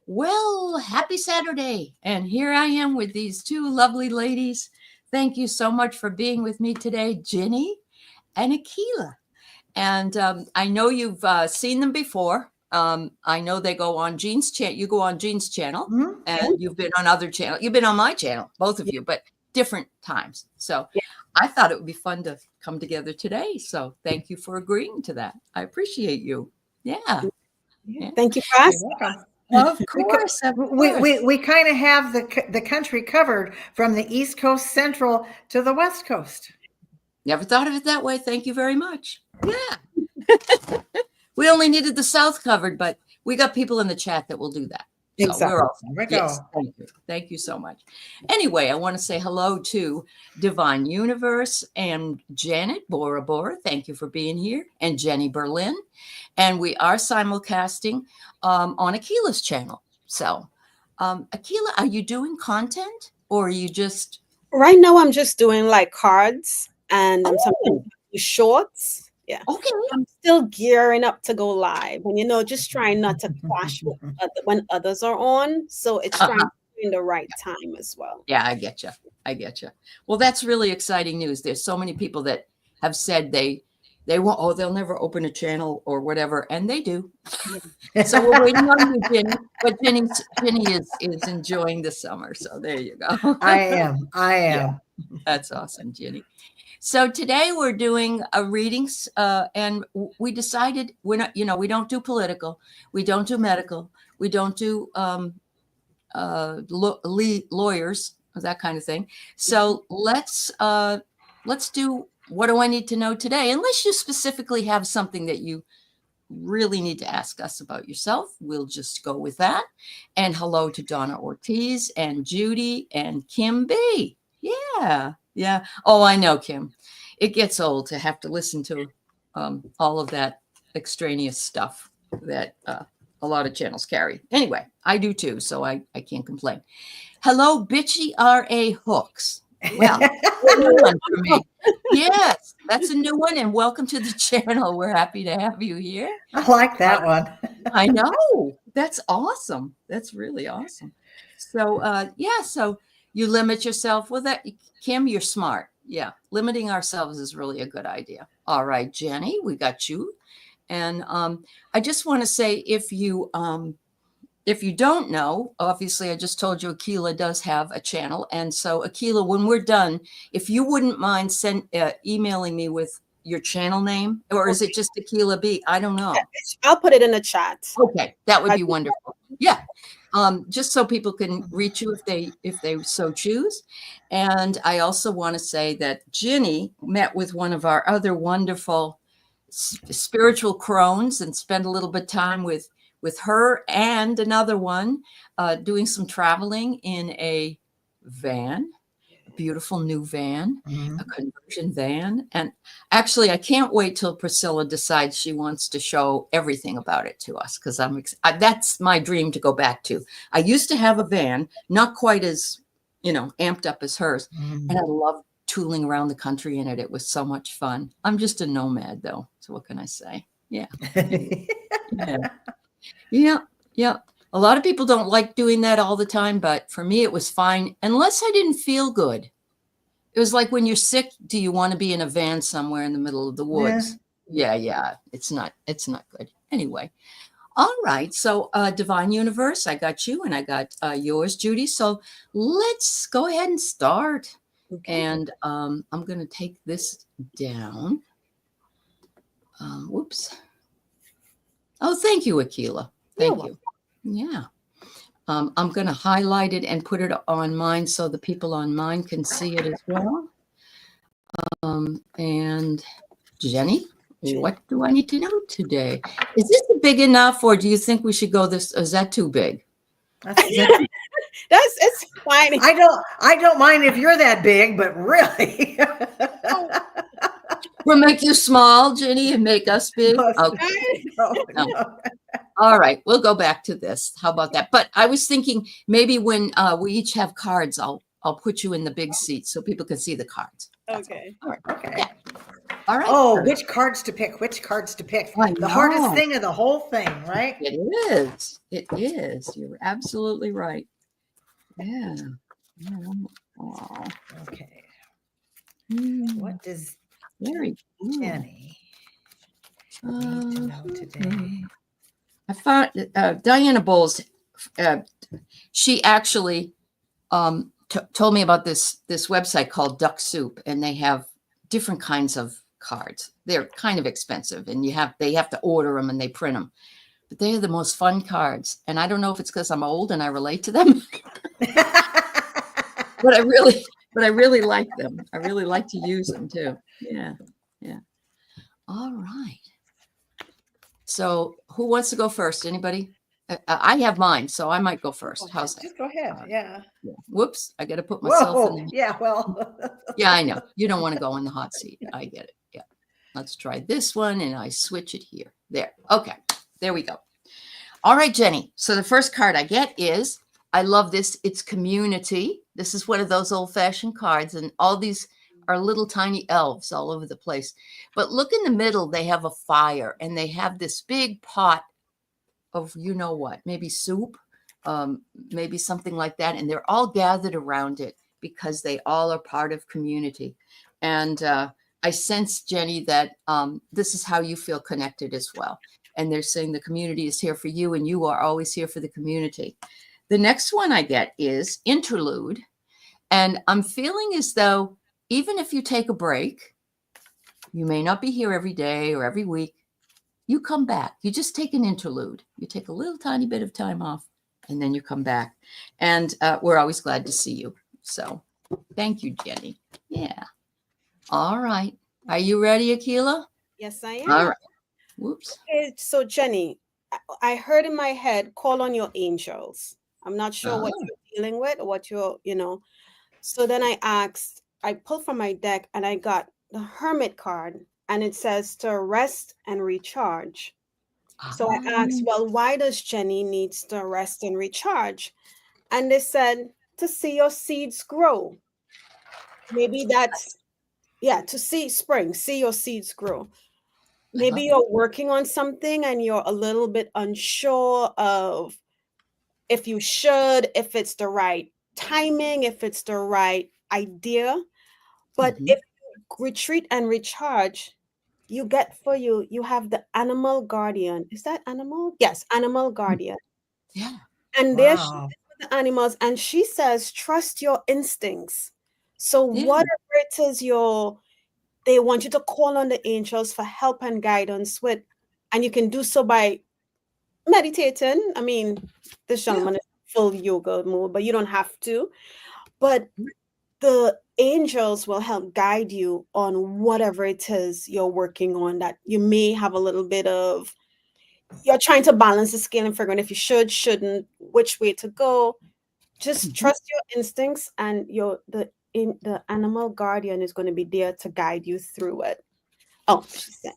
Well, happy Saturday. And here I am with these two lovely ladies. Thank you so much for being with me today, Ginny and Akela. And I know you've seen them before. I know they go on Jean's channel. You go on Jean's channel, and you've been on other channels. You've been on my channel, both of you, but different times. So I thought it would be fun to come together today. So thank you for agreeing to that. I appreciate you. Yeah. Thank you for asking. Of course. We kind of have the country covered from the East Coast Central to the West Coast. Never thought of it that way. Thank you very much. Yeah. We only needed the South covered, but we got people in the chat that will do that. So exactly. We're all, yes, thank you. Thank you so much. Anyway, I want to say hello to Divine Universe and Janet Bora Bora. Thank you for being here. And Jenny Berlin. And we are simulcasting on Akela's channel. So, Akela, are you doing content or are you just? Right now, I'm just doing like cards and some shorts. Yeah. Okay. I'm still gearing up to go live, and just trying not to clash with when others are on. So it's trying to be in the right time as well. Yeah, I get you. I get you. Well, that's really exciting news. There's so many people that have said they won't. Oh, they'll never open a channel or whatever, and they do. So we're waiting on you, Ginny. But Ginny is enjoying the summer. So there you go. I am. Yeah, that's awesome, Ginny. So today we're doing a readings, and we decided we're not. We don't do political, we don't do medical, we don't do lawyers, that kind of thing. So let's do what do I need to know today? Unless you specifically have something that you really need to ask us about yourself, we'll just go with that. And hello to Donna Ortiz and Judy and Kim B. Yeah. Yeah. Oh, I know, Kim. It gets old to have to listen to all of that extraneous stuff that a lot of channels carry. Anyway, I do too, so I can't complain. Hello, Bitchy R.A. Hooks. Well, a new one for me. Yes, that's a new one, and welcome to the channel. We're happy to have you here. I like that one. I know. That's awesome. That's really awesome. So, so you limit yourself. Well, Kim, you're smart. Yeah, limiting ourselves is really a good idea. All right, Jenny, we got you. And I just want to say, if you don't know, obviously, I just told you Akela does have a channel. And so, Akela, when we're done, if you wouldn't mind emailing me with your channel name, or is it just Akela B? I don't know. I'll put it in the chat. Okay, that would be wonderful. Yeah. Just so people can reach you if they so choose. And I also want to say that Ginny met with one of our other wonderful spiritual crones and spent a little bit of time with her and another one doing some traveling in a van, a beautiful new van, a conversion van. And actually, I can't wait till Priscilla decides she wants to show everything about it to us, because that's my dream to go back to. I used to have a van, not quite as, amped up as hers. And I loved tooling around the country in it. It was so much fun. I'm just a nomad, though. So what can I say? Yeah. Yeah. A lot of people don't like doing that all the time, but for me, it was fine, unless I didn't feel good. It was like when you're sick, do you want to be in a van somewhere in the middle of the woods? Yeah. It's not good. Anyway. All right. So Divine Universe, I got you and I got yours, Judy. So let's go ahead and start. Okay. And I'm going to take this down. Whoops. Oh, thank you, Akela. Thank you. Yeah. I'm going to highlight it and put it on mine so the people on mine can see it as well. And Jenny, what do I need to know today? Is this big enough, or do you think we should go this? Is that too big? It's fine. I don't mind if you're that big, but really. We'll make you small, Ginny, and make us big. Okay. No. All right, we'll go back to this. How about that? But I was thinking maybe when we each have cards, I'll put you in the big seat so people can see the cards. Okay. All right. Okay. Yeah. All right. Oh, which cards to pick? Which cards to pick? I The hardest know. thing of the whole thing, right? It is. It is. You're absolutely right. Yeah. Oh. Okay. Mm, What does very cool. Jenny need to know today? I found Diana Bowles. She actually told me about this website called Duck Soup, and they have different kinds of cards. They're kind of expensive, and they have to order them and they print them. But they are the most fun cards, and I don't know if it's because I'm old and I relate to them, but I really like them. I really like to use them too. Yeah, yeah. All right. So, who wants to go first? Anybody? I have mine, so I might go first. How's that? Just go ahead. Yeah. Whoops! I got to put myself in Whoa. the. Yeah. Well. Yeah, I know. You don't want to go in the hot seat. I get it. Yeah. Let's try this one, and I switch it here. There. Okay. There we go. All right, Jenny. So the first card I get is, I love this. It's community. This is one of those old-fashioned cards, and all these are little tiny elves all over the place. But look in the middle, they have a fire, and they have this big pot of, you know what, maybe soup, maybe something like that. And they're all gathered around it because they all are part of community. And I sense, Jenny, that this is how you feel connected as well. And they're saying the community is here for you, and you are always here for the community. The next one I get is interlude. And I'm feeling as though even if you take a break, you may not be here every day or every week, you come back. You just take an interlude. You take a little tiny bit of time off, and then you come back. And we're always glad to see you. So thank you, Jenny. Yeah. All right. Are you ready, Akela? Yes, I am. All right. Whoops. Okay, so Jenny, I heard in my head, call on your angels. I'm not sure what you're dealing with or what you're, So then I pulled from my deck and I got the Hermit card, and it says to rest and recharge. So I asked, well, why does Jenny needs to rest and recharge? And they said, to see your seeds grow. Maybe that's, to see spring, see your seeds grow. Maybe you're working on something and you're a little bit unsure of if you should, if it's the right timing, if it's the right idea. But if you retreat and recharge, you have the animal guardian. Is that animal? Yes, animal guardian. Yeah. And there she is with the animals, and she says, trust your instincts. So whatever it is they want you to call on the angels for help and guidance with, and you can do so by meditating. I mean, this gentleman is full yoga mode, but you don't have to. But the angels will help guide you on whatever it is you're working on, that you may have a little bit of, you're trying to balance the scale and figuring if you shouldn't, which way to go. Just trust your instincts, and the animal guardian is going to be there to guide you through it. Oh, she said.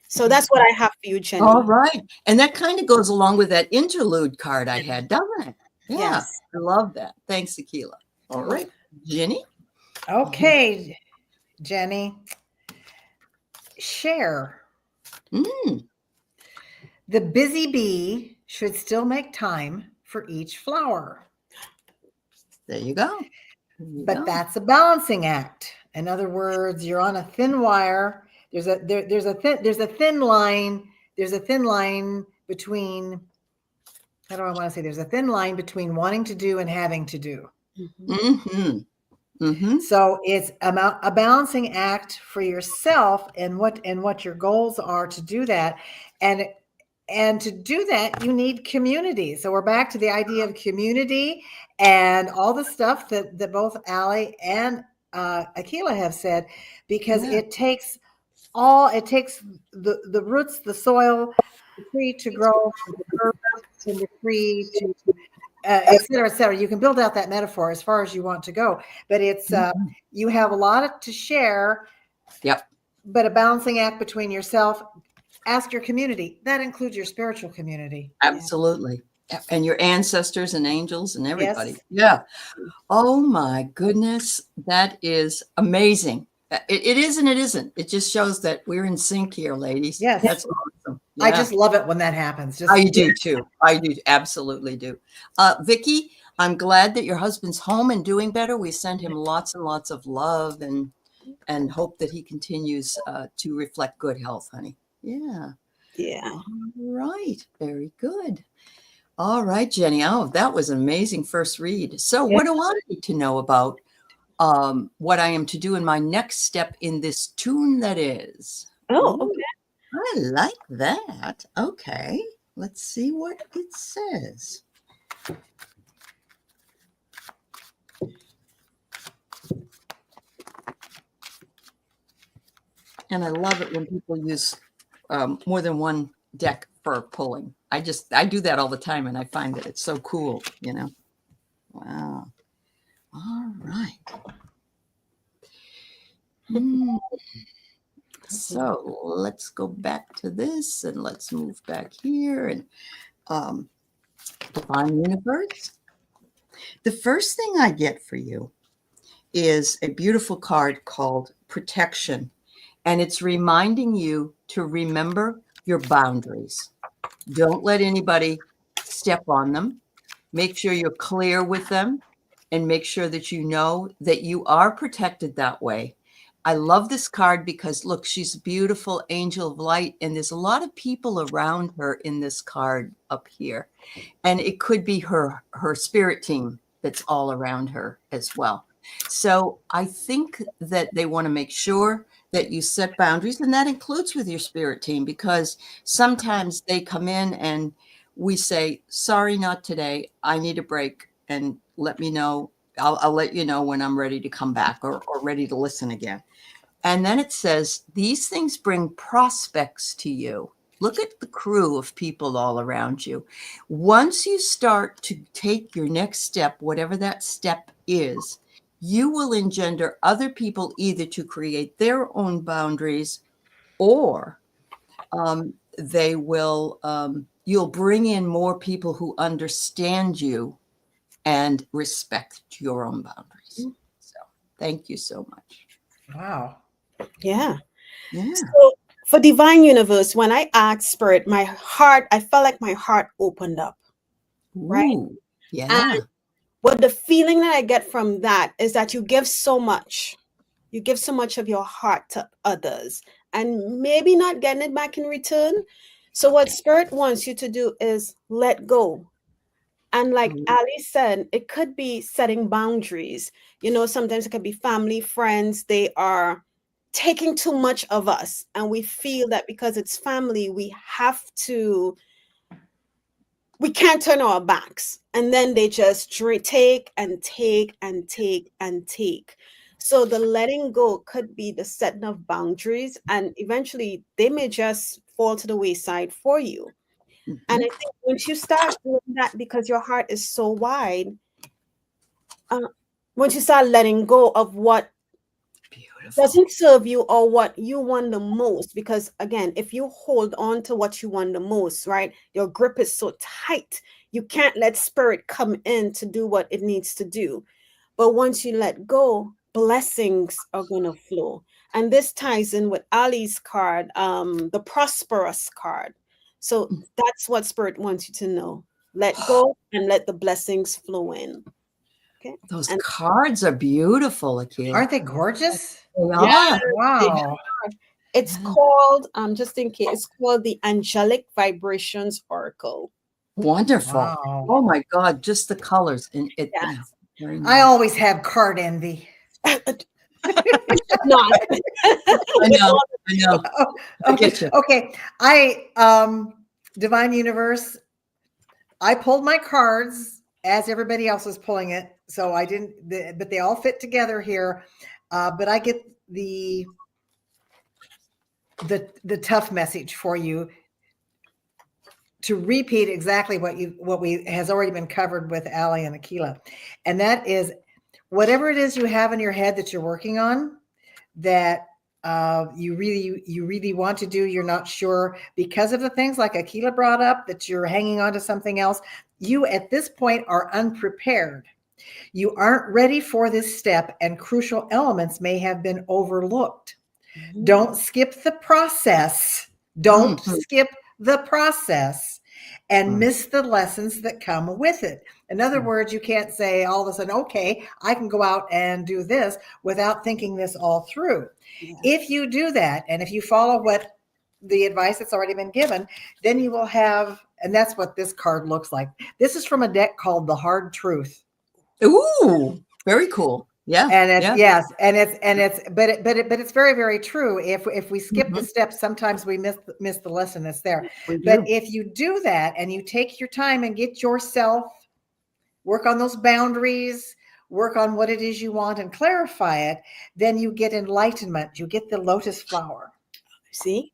So that's what I have for you, Jenny. All right. And that kind of goes along with that interlude card I had, doesn't it? Yeah. Yes. I love that. Thanks, Akela. All right. Jenny? Okay, Jenny. Share. The busy bee should still make time for each flower. There you go. But that's a balancing act. In other words, you're on a thin wire. There's a thin line between, how do I want to say, there's a thin line between wanting to do and having to do. So it's a balancing act for yourself and what your goals are to do that. And to do that, you need community. So we're back to the idea of community and all the stuff that both Aley and Akela have said, because it takes the roots, the soil, the tree to grow, the earth and the tree to et cetera, et cetera. You can build out that metaphor as far as you want to go, but it's you have a lot to share. Yep. But a balancing act between yourself. Ask your community. That includes your spiritual community. Absolutely. And your ancestors and angels and everybody. Yes. Yeah. Oh my goodness. That is amazing. It is and it isn't. It just shows that we're in sync here, ladies. Yes. That's awesome. I Yeah. just love it when that happens. Just, I do too. I do. Absolutely do. Vicky, I'm glad that your husband's home and doing better. We send him lots and lots of love and hope that he continues to reflect good health, honey. Yeah. Yeah. All right. Very good. All right, Jenny. Oh, that was an amazing first read. So what do I need to know about what I am to do in my next step in this tune that is? Oh, Ooh, okay. I like that. Okay. Let's see what it says. And I love it when people use more than one deck for pulling. I do that all the time, and I find that it's so cool, you know. Wow. All right. So let's go back to this, and let's move back here, and Divine Universe. The first thing I get for you is a beautiful card called Protection. And it's reminding you to remember your boundaries. Don't let anybody step on them. Make sure you're clear with them and make sure that you know that you are protected that way. I love this card because, look, she's a beautiful angel of light, and there's a lot of people around her in this card up here. And it could be her spirit team that's all around her as well. So I think that they want to make sure that you set boundaries, and that includes with your spirit team, because sometimes they come in and we say, sorry, not today. I need a break, and let me know. I'll let you know when I'm ready to come back or ready to listen again. And then it says, these things bring prospects to you. Look at the crew of people all around you. Once you start to take your next step, whatever that step is, you will engender other people either to create their own boundaries, or they will, you'll bring in more people who understand you and respect your own boundaries. So thank you so much. wow. Yeah. Yeah. So for Divine Universe, when I asked Spirit, I felt like my heart opened up. Right. Ooh, yeah. And what the feeling that I get from that is that you give so much. You give so much of your heart to others and maybe not getting it back in return. So what Spirit wants you to do is let go. And like Aley said, it could be setting boundaries. You know, sometimes it could be family, friends. They are taking too much of us. And we feel that because it's family, we can't turn our backs. And then they just take and take and take and take. So the letting go could be the setting of boundaries. And eventually they may just fall to the wayside for you. And I think once you start doing that, because your heart is so wide, once you start letting go of what doesn't serve you or what you want the most, because again, if you hold on to what you want the most, right, your grip is so tight, you can't let Spirit come in to do what it needs to do. But once you let go, blessings are going to flow. And this ties in with Ali's card, the prosperous card. So that's what Spirit wants you to know. Let go and let the blessings flow in. Okay. Those cards are beautiful, Akela. Aren't they gorgeous? Yeah. Wow. It's called, just in case, it's called the Angelic Vibrations Oracle. Wonderful. Wow. Oh my God, just the colors. And it, Yes. yeah, very nice. I always have card envy. Not. I know. I get you. Okay. Divine Universe, I pulled my cards as everybody else was pulling it. So I didn't, but they all fit together here. But I get the tough message for you to repeat exactly what we has already been covered with Aley and Akela. And that is, whatever it is you have in your head that you're working on, that you really want to do, you're not sure because of the things like Akela brought up, that you're hanging on to something else. You at this point are unprepared. You aren't ready for this step, and crucial elements may have been overlooked. Don't skip the process. Don't skip the process and miss the lessons that come with it. In other words, you can't say all of a sudden, okay, I can go out and do this without thinking this all through. Yeah. If you do that, and if you follow what the advice that's already been given, then you will have, and that's what this card looks like. This is from a deck called The Hard Truth. Ooh, very cool. Yeah. And it's, yeah. yes, and it's very, very true. If we skip the steps, sometimes we miss the lesson that's there. But if you do that and you take your time and get yourself, work on those boundaries, work on what it is you want and clarify it, then you get enlightenment. You get the lotus flower. See?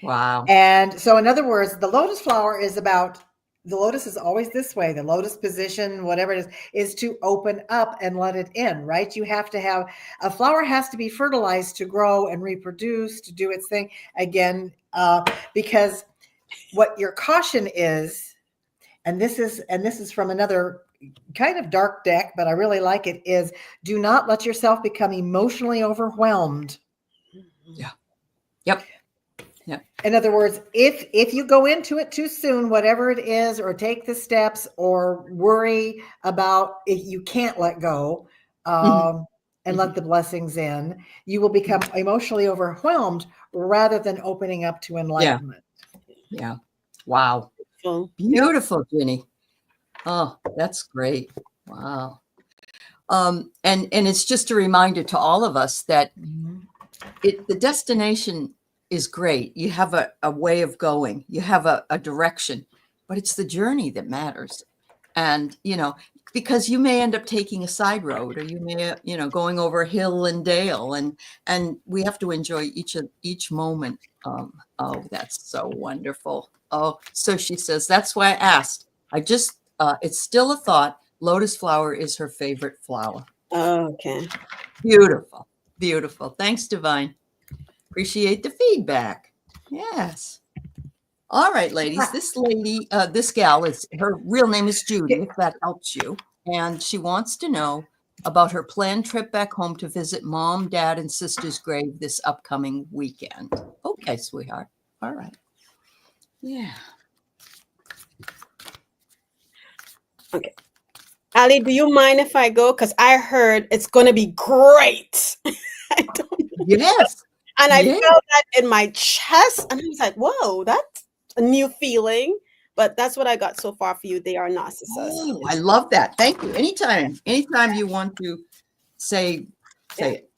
Wow. And so, in other words, the lotus flower is about, the lotus is always this way. The lotus position, whatever it is to open up and let it in, right? You have to have, a flower has to be fertilized to grow and reproduce, to do its thing again, because what your caution is, and this is from another kind of dark deck, but I really like it, is do not let yourself become emotionally overwhelmed. Yeah. Yep. Yeah. In other words, if you go into it too soon, whatever it is, or take the steps, or worry about if you can't let go, and let the blessings in, you will become emotionally overwhelmed rather than opening up to enlightenment. Yeah. Wow. Beautiful, Ginny. Oh, that's great. Wow. And it's just a reminder to all of us that the destination is great. You have a way of going, you have a direction, but it's the journey that matters. And, because you may end up taking a side road, or you may, going over a hill and dale, and we have to enjoy each moment. Oh, that's so wonderful. Oh, so she says, that's why I asked. It's still a thought. Lotus flower is her favorite flower. Okay. Beautiful. Beautiful. Thanks, Divine. Appreciate the feedback. Yes. All right, ladies. This lady, this gal, her real name is Judy, if that helps you. And she wants to know about her planned trip back home to visit mom, dad, and sister's grave this upcoming weekend. Okay, sweetheart. All right. Yeah. Okay. Aley, do you mind if I go? Because I heard it's going to be great. I don't know. Yes. And I felt that in my chest. And I was like, whoa, that's a new feeling. But that's what I got so far for you. They are narcissists. Oh, I love that. Thank you. Anytime you want to say it.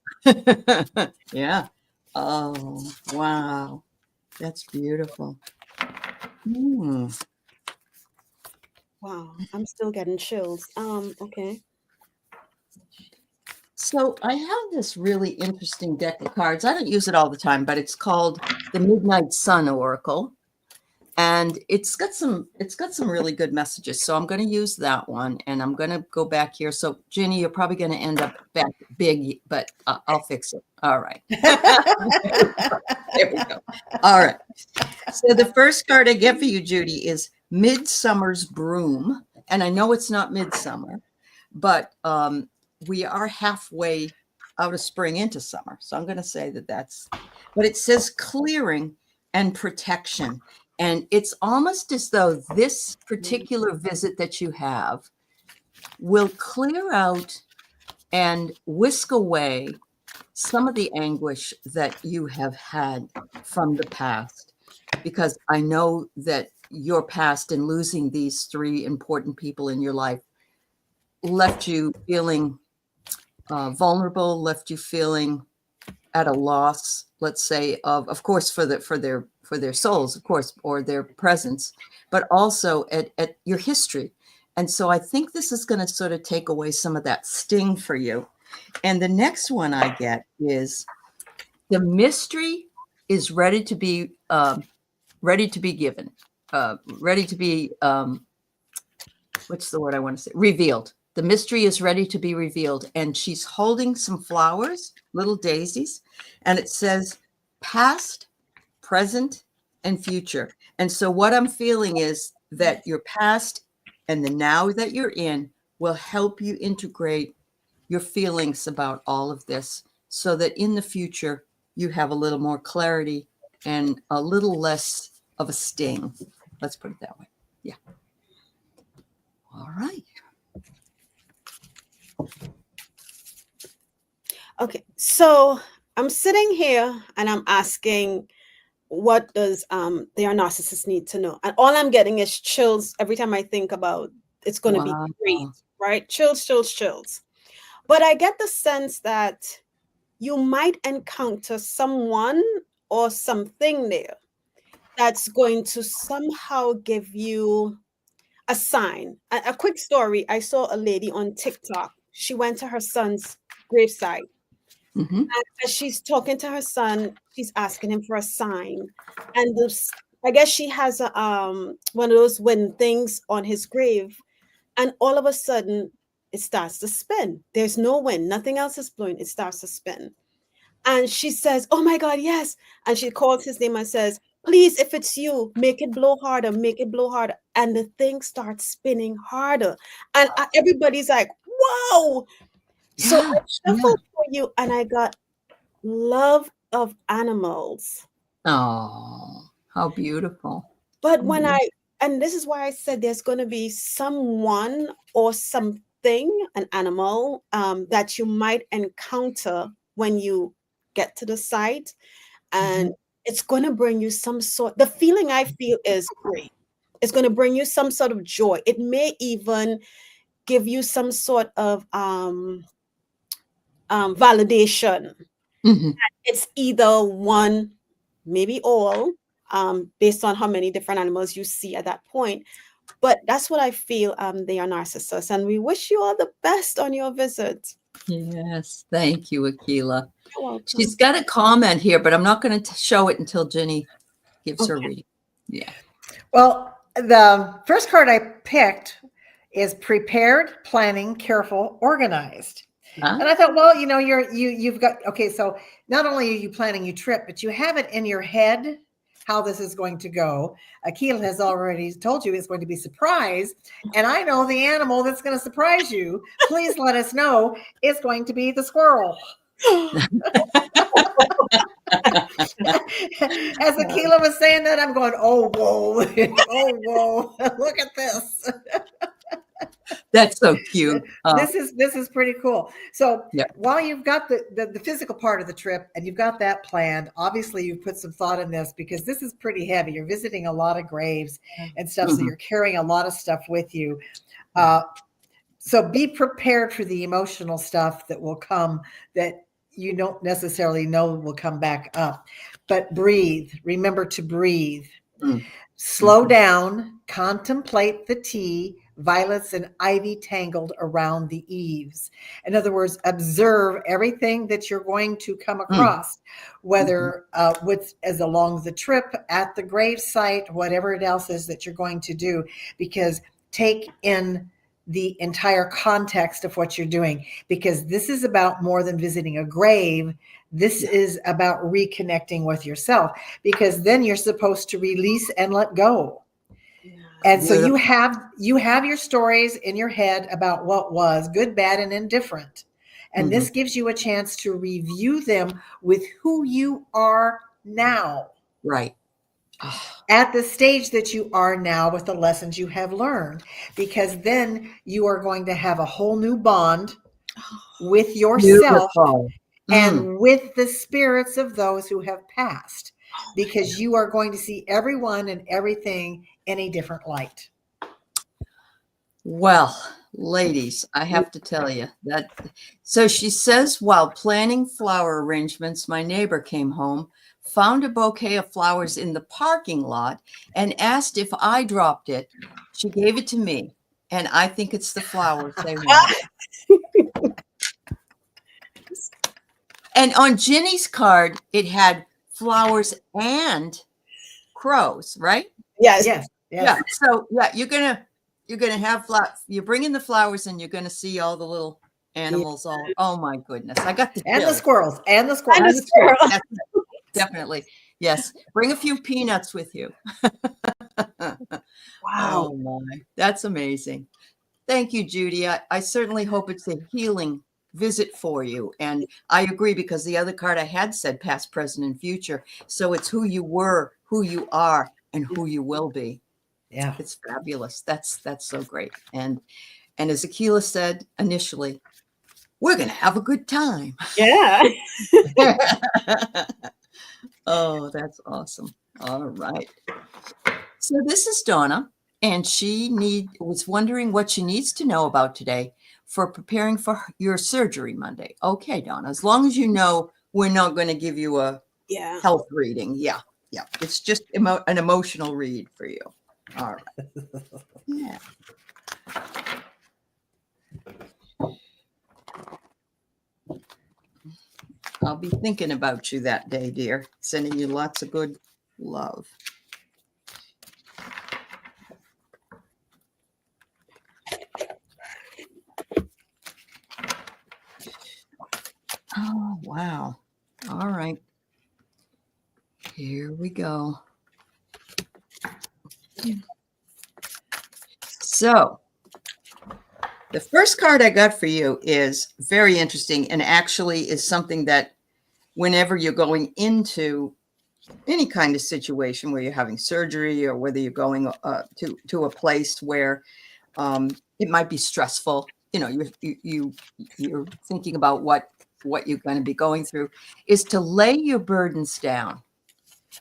Yeah. Oh, wow. That's beautiful. Wow. I'm still getting chills. Okay. So I have this really interesting deck of cards. I don't use it all the time, but it's called the Midnight Sun Oracle. And it's got some really good messages. So I'm going to use that one, and I'm going to go back here. So Ginny, you're probably going to end up back big, but I'll fix it. All right. There we go. All right. So the first card I get for you, Judy, is Midsummer's Broom. And I know it's not midsummer, but we are halfway out of spring into summer. So I'm going to say but it says clearing and protection. And it's almost as though this particular visit that you have will clear out and whisk away some of the anguish that you have had from the past. Because I know that your past and losing these three important people in your life left you feeling vulnerable, left you feeling at a loss, let's say, of course, for their souls, of course, or their presence, but also at your history. And so I think this is going to sort of take away some of that sting for you. And the next one I get is the mystery is ready to be given, ready to be, what's the word I want to say? Revealed. The mystery is ready to be revealed. And she's holding some flowers, little daisies, and it says past, present, and future. And so what I'm feeling is that your past and the now that you're in will help you integrate your feelings about all of this so that in the future you have a little more clarity and a little less of a sting. Let's put it that way. Yeah. All right. Okay, so I'm sitting here and I'm asking, what does their narcissist need to know? And all I'm getting is chills every time I think about it's going to be Wow. great, right? Chills, chills, chills. But I get the sense that you might encounter someone or something there that's going to somehow give you a sign. A quick story. I saw a lady on TikTok. She went to her son's gravesite. Mm-hmm. And as she's talking to her son, she's asking him for a sign. And this, I guess she has a, one of those wind things on his grave. And all of a sudden, it starts to spin. There's no wind. Nothing else is blowing. It starts to spin. And she says, "Oh my God, yes." And she calls his name and says, "Please, if it's you, make it blow harder, make it blow harder." And the thing starts spinning harder. And everybody's like, "Whoa." So I shuffled for you and I got love of animals. Oh, how beautiful. But when and this is why I said there's going to be someone or something, an animal, that you might encounter when you get to the site. And it's going to bring you some sort, the feeling I feel is great. It's going to bring you some sort of joy. It may even give you some sort of validation. It's either one, maybe all, based on how many different animals you see at that point. But that's what I feel they are narcissists. And we wish you all the best on your visit. Yes. Thank you, Akela. You're welcome. She's got a comment here, but I'm not going to show it until Ginny gives her reading. Yeah. Well, the first card I picked is prepared, planning, careful, organized. Huh? And I thought, well, you know, you've got, okay, so not only are you planning your trip, but you have it in your head how this is going to go. Akela has already told you it's going to be surprise. And I know the animal that's going to surprise you. Please let us know. It's going to be the squirrel. As Akela was saying that, I'm going, oh, whoa. Oh, whoa. Look at this. That's so cute. This is pretty cool. So while you've got the physical part of the trip and you've got that planned, obviously you've put some thought in this because this is pretty heavy. You're visiting a lot of graves and stuff. So you're carrying a lot of stuff with you. So be prepared for the emotional stuff that will come that you don't necessarily know will come back up. But breathe. Remember to breathe. Slow down. Contemplate the tea. Violets and ivy tangled around the eaves. In other words, observe everything that you're going to come across, whether as along the trip, at the grave site, whatever it else is that you're going to do, because take in the entire context of what you're doing, because this is about more than visiting a grave. This is about reconnecting with yourself, because then you're supposed to release and let go. And so you have your stories in your head about what was good, bad, and indifferent. And this gives you a chance to review them with who you are now. Right. At the stage that you are now with the lessons you have learned, because then you are going to have a whole new bond with yourself and with the spirits of those who have passed, because you are going to see everyone and everything in a different light. Well, ladies, I have to tell you that. So she says, while planning flower arrangements, my neighbor came home, found a bouquet of flowers in the parking lot, and asked if I dropped it. She gave it to me, and I think it's the flowers they want. And on Ginny's card, it had flowers and crows, right? Yes. Yeah. So you're gonna have you're bringing the flowers, and you're gonna see all the little animals. Oh my goodness! I got the squirrels and the squirrels. Definitely, yes. Bring a few peanuts with you. Wow. Oh my, that's amazing. Thank you, Judy. I certainly hope it's a healing visit for you. And I agree, because the other card I had said past, present, and future. So it's who you were, who you are, and who you will be. Yeah. It's fabulous. That's so great. And as Akela said initially, we're going to have a good time. Yeah. Oh, that's awesome. All right. So this is Donna, and she was wondering what she needs to know about today for preparing for your surgery Monday. Okay, Donna, as long as you know we're not going to give you a Yeah. health reading. Yeah. It's just an emotional read for you. All right. Yeah. I'll be thinking about you that day, dear. Sending you lots of good love. Oh, wow. All right. Here we go. So, the first card I got for you is very interesting, and actually is something that whenever you're going into any kind of situation where you're having surgery, or whether you're going to a place where it might be stressful, you're thinking about what you're going to be going through, is to lay your burdens down.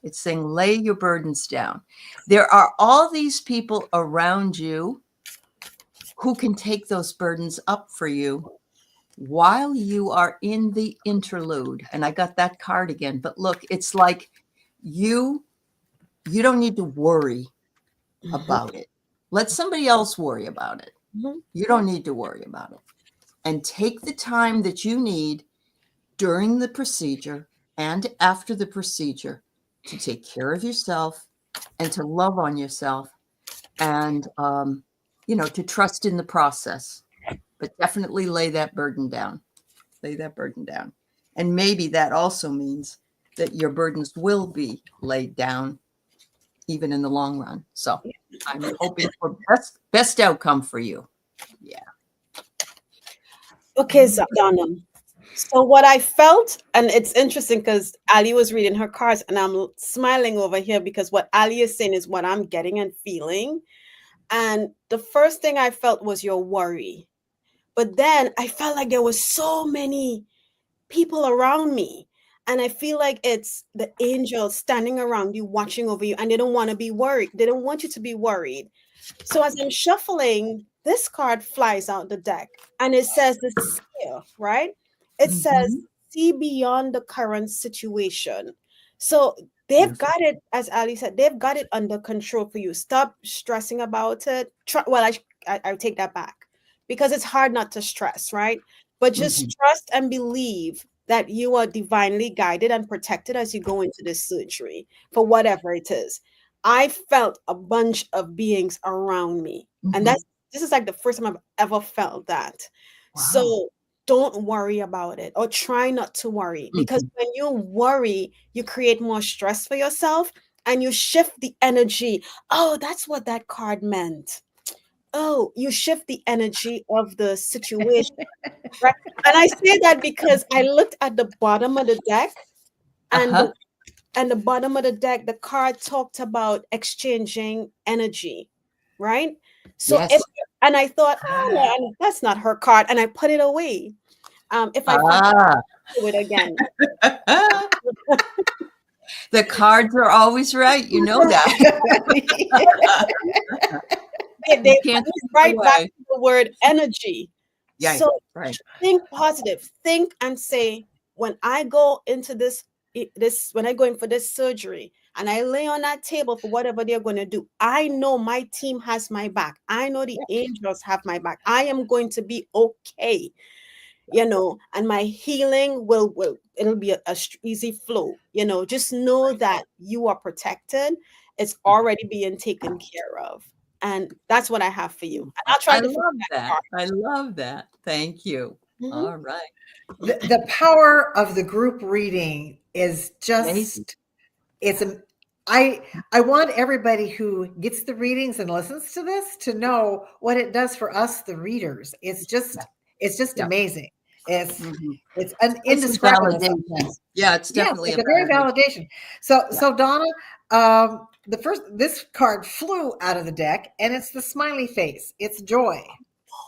It's saying lay your burdens down. There are all these people around you who can take those burdens up for you while you are in the interlude. And I got that card again, but look, it's like you don't need to worry about it. Let somebody else worry about it. You don't need to worry about it. And take the time that you need during the procedure and after the procedure to take care of yourself and to love on yourself, and to trust in the process. But definitely lay that burden down. Lay that burden down. And maybe that also means that your burdens will be laid down even in the long run. So I'm hoping for best outcome for you. Yeah. Okay, so Donna. So what I felt, and it's interesting because Ali was reading her cards, and I'm smiling over here because what Ali is saying is what I'm getting and feeling. And the first thing I felt was your worry. But then I felt like there was so many people around me. And I feel like it's the angels standing around you, watching over you, and they don't want to be worried. They don't want you to be worried. So as I'm shuffling, this card flies out the deck, and it says the seer, right? It says, see beyond the current situation. So they've got it, as Ali said, they've got it under control for you. Stop stressing about it. I take that back, because it's hard not to stress, right? But just trust and believe that you are divinely guided and protected as you go into this surgery for whatever it is. I felt a bunch of beings around me. And this is like the first time I've ever felt that. Wow. So don't worry about it, or try not to worry, because when you worry, you create more stress for yourself, and you shift the energy. Oh, that's what that card meant. Oh, you shift the energy of the situation. Right? And I say that because I looked at the bottom of the deck, and the bottom of the deck, the card talked about exchanging energy, right? So and I thought, oh, no, that's not her card, and I put it away. If I do it again. The cards are always right. You know that. they can't right back to the word energy. Yeah. So think positive. Think and say, when I go into when I go in for this surgery and I lay on that table for whatever they're going to do, I know my team has my back. I know the angels have my back. I am going to be okay, and my healing it'll be a easy flow. Just know that you are protected. It's already being taken care of. And that's what I have for you. And I'll try to love that. I love that. Thank you. All right. The power of the group reading is just, I want everybody who gets the readings and listens to this to know what it does for us, the readers. It's just Yeah. amazing. It's Mhm. it's an It's some indescribable validation. sometimes. Yeah, it's Yes, definitely it's a a very validation. validation. So Yeah. so Donna, this card flew out of the deck, and it's the smiley face. It's joy.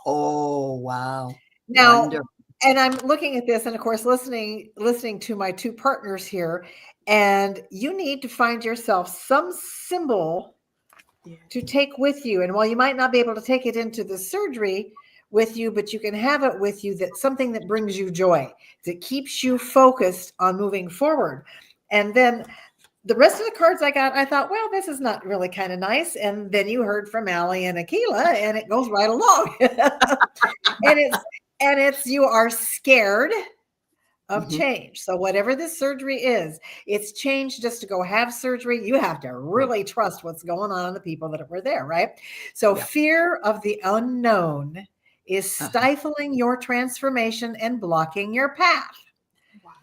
Oh, wow. Now, Wonderful. and I'm looking at this, and of course, listening to my two partners here, and you need to find yourself some symbol to take with you. And while you might not be able to take it into the surgery with you, but you can have it with you, that something that brings you joy, that keeps you focused on moving forward. And then the rest of the cards I got, I thought, well, this is not really kind of nice. And then you heard from Aley and Akela, and it goes right along. and it's you are scared of Mhm. change. So whatever this surgery is, it's change just to go have surgery. You have to really trust what's going on in the people that were there, right? So Yeah. fear of the unknown is Uh-huh. stifling your transformation and blocking your path. Wow.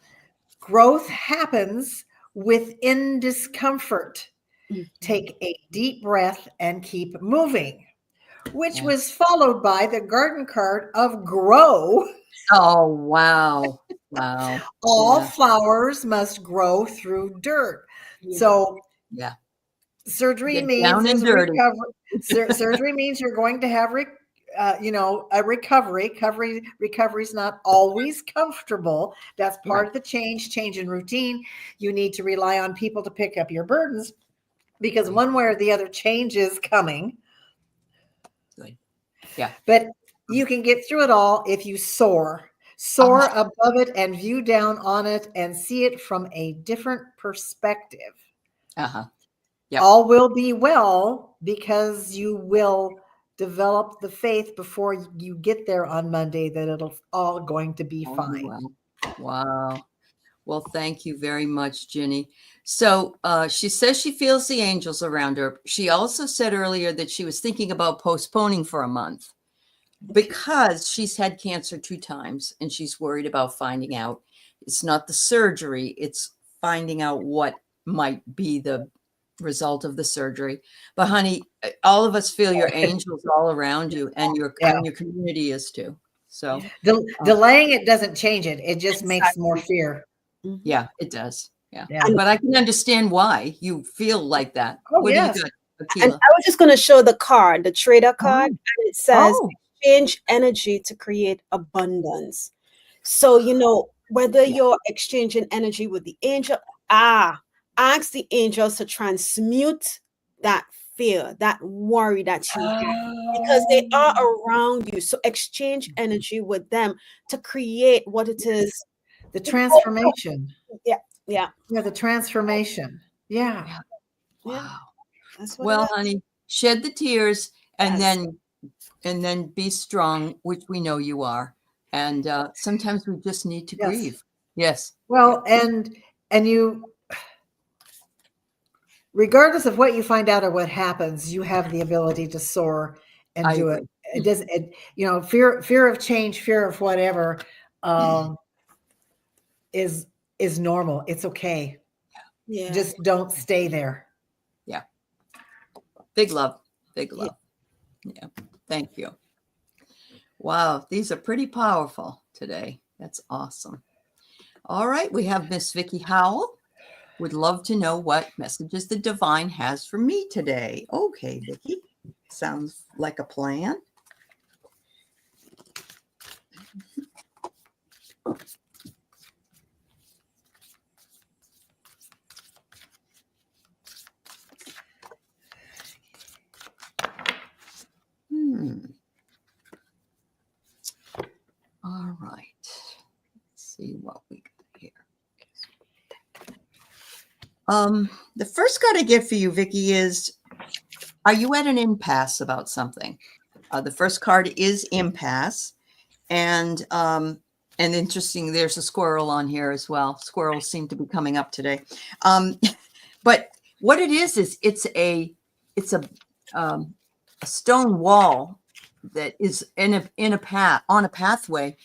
Growth happens within discomfort. Mhm. Take a deep breath and keep moving, which Yeah. was followed by the garden card of grow. Oh, wow. Wow. All Yeah. flowers must grow through dirt. Yeah. So Yeah. surgery Get means down and there's a dirty. recovery. Surgery means you're going to have a recovery. Recovery is not always comfortable. That's part Right. of the change in routine. You need to rely on people to pick up your burdens, because Right. one way or the other change is coming. Good. Yeah. But you can get through it all if you soar above it and view down on it and see it from a different perspective. Uh-huh. Yep. All will be well, because you will develop the faith before you get there on Monday that it'll all going to be Oh, fine. wow. Wow. Well, thank you very much, Ginny. So she says she feels the angels around her. She also said earlier that she was thinking about postponing for a month because she's had cancer 2 times and she's worried about finding out. It's not the surgery, it's finding out what might be the result of the surgery. But honey, all of us feel your angels all around you, and your Yeah. community is too. So Delaying it doesn't change it. It just makes more Exactly. fear. Mhm. yeah, it does. Yeah. Yeah. But I can understand why you feel like that. Oh, What do you yes. got, And Akela? I was just going to show the card, the trader card, Oh, and it says oh, exchange energy to create abundance. So, whether yeah. you're exchanging energy with the angel, ask the angels to transmute that fear, that worry that you have, because they are around you. So exchange energy with them to create what it is. The transformation. Yeah, yeah, Yeah, the transformation. Yeah. Yeah. yeah. Wow. That's what it Well, is. honey, shed the tears and Yes. then be strong, which we know you are. And sometimes we just need to Yes. grieve. Yes. Well, and you, regardless of what you find out or what happens, you have the ability to soar and I do it. agree. It doesn't, fear of change, fear of whatever, is normal. It's okay. Yeah. Just don't stay there. Yeah. Big love. Big Yeah. love. Yeah. Thank you. Wow. These are pretty powerful today. That's awesome. All right. We have Miss Vicky Howell. Would love to know what messages the divine has for me today. Okay, Vicky. Sounds like a plan. All right. Let's see what we got here. The first card I get for you, Vicky, is, are you at an impasse about something? The first card is impasse, and interesting, there's a squirrel on here as well. Squirrels seem to be coming up today. But what it is it's a stone wall that is in a path, on a pathway,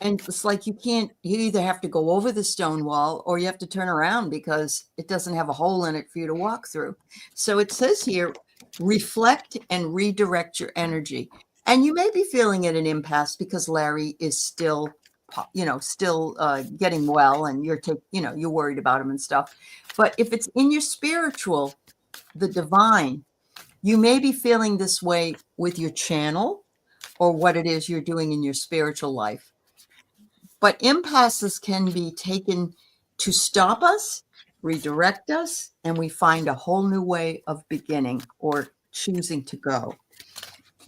And it's like you either have to go over the stone wall or you have to turn around because it doesn't have a hole in it for you to walk through. So it says here, reflect and redirect your energy. And you may be feeling at an impasse because Larry is still, getting well, and you're worried about him and stuff. But if it's in your spiritual, the divine, you may be feeling this way with your channel or what it is you're doing in your spiritual life. But impasses can be taken to stop us, redirect us, and we find a whole new way of beginning or choosing to go.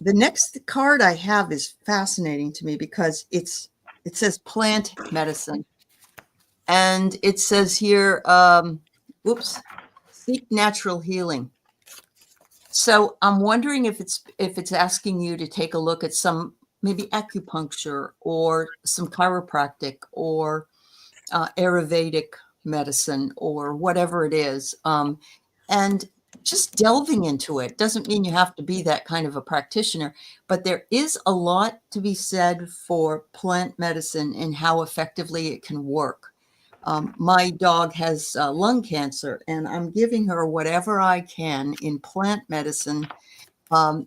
The next card I have is fascinating to me because it says plant medicine. And it says here, seek natural healing. So I'm wondering if it's asking you to take a look at some maybe acupuncture or some chiropractic or Ayurvedic medicine or whatever it is. And just delving into it doesn't mean you have to be that kind of a practitioner, but there is a lot to be said for plant medicine and how effectively it can work. My dog has lung cancer, and I'm giving her whatever I can in plant medicine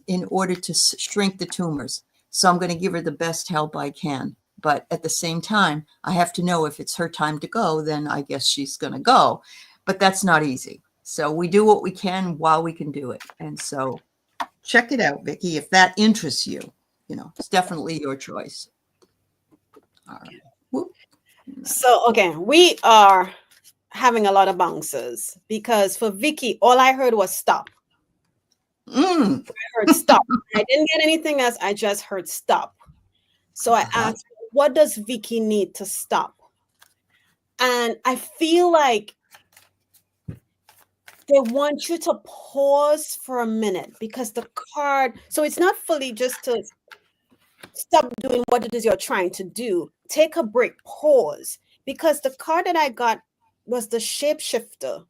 in order to shrink the tumors. So I'm going to give her the best help I can. But at the same time, I have to know if it's her time to go, then I guess she's going to go. But that's not easy. So we do what we can while we can do it. And so check it out, Vicki, if that interests you. It's definitely your choice. All right. Whoop. So, again, we are having a lot of bounces because for Vicki, all I heard was stop. I heard stop. I didn't get anything else. I just heard stop. So I asked, what does Vicki need to stop? And I feel like they want you to pause for a minute because the card, so it's not fully just to stop doing what it is you're trying to do. Take a break, pause, because the card that I got was the shapeshifter.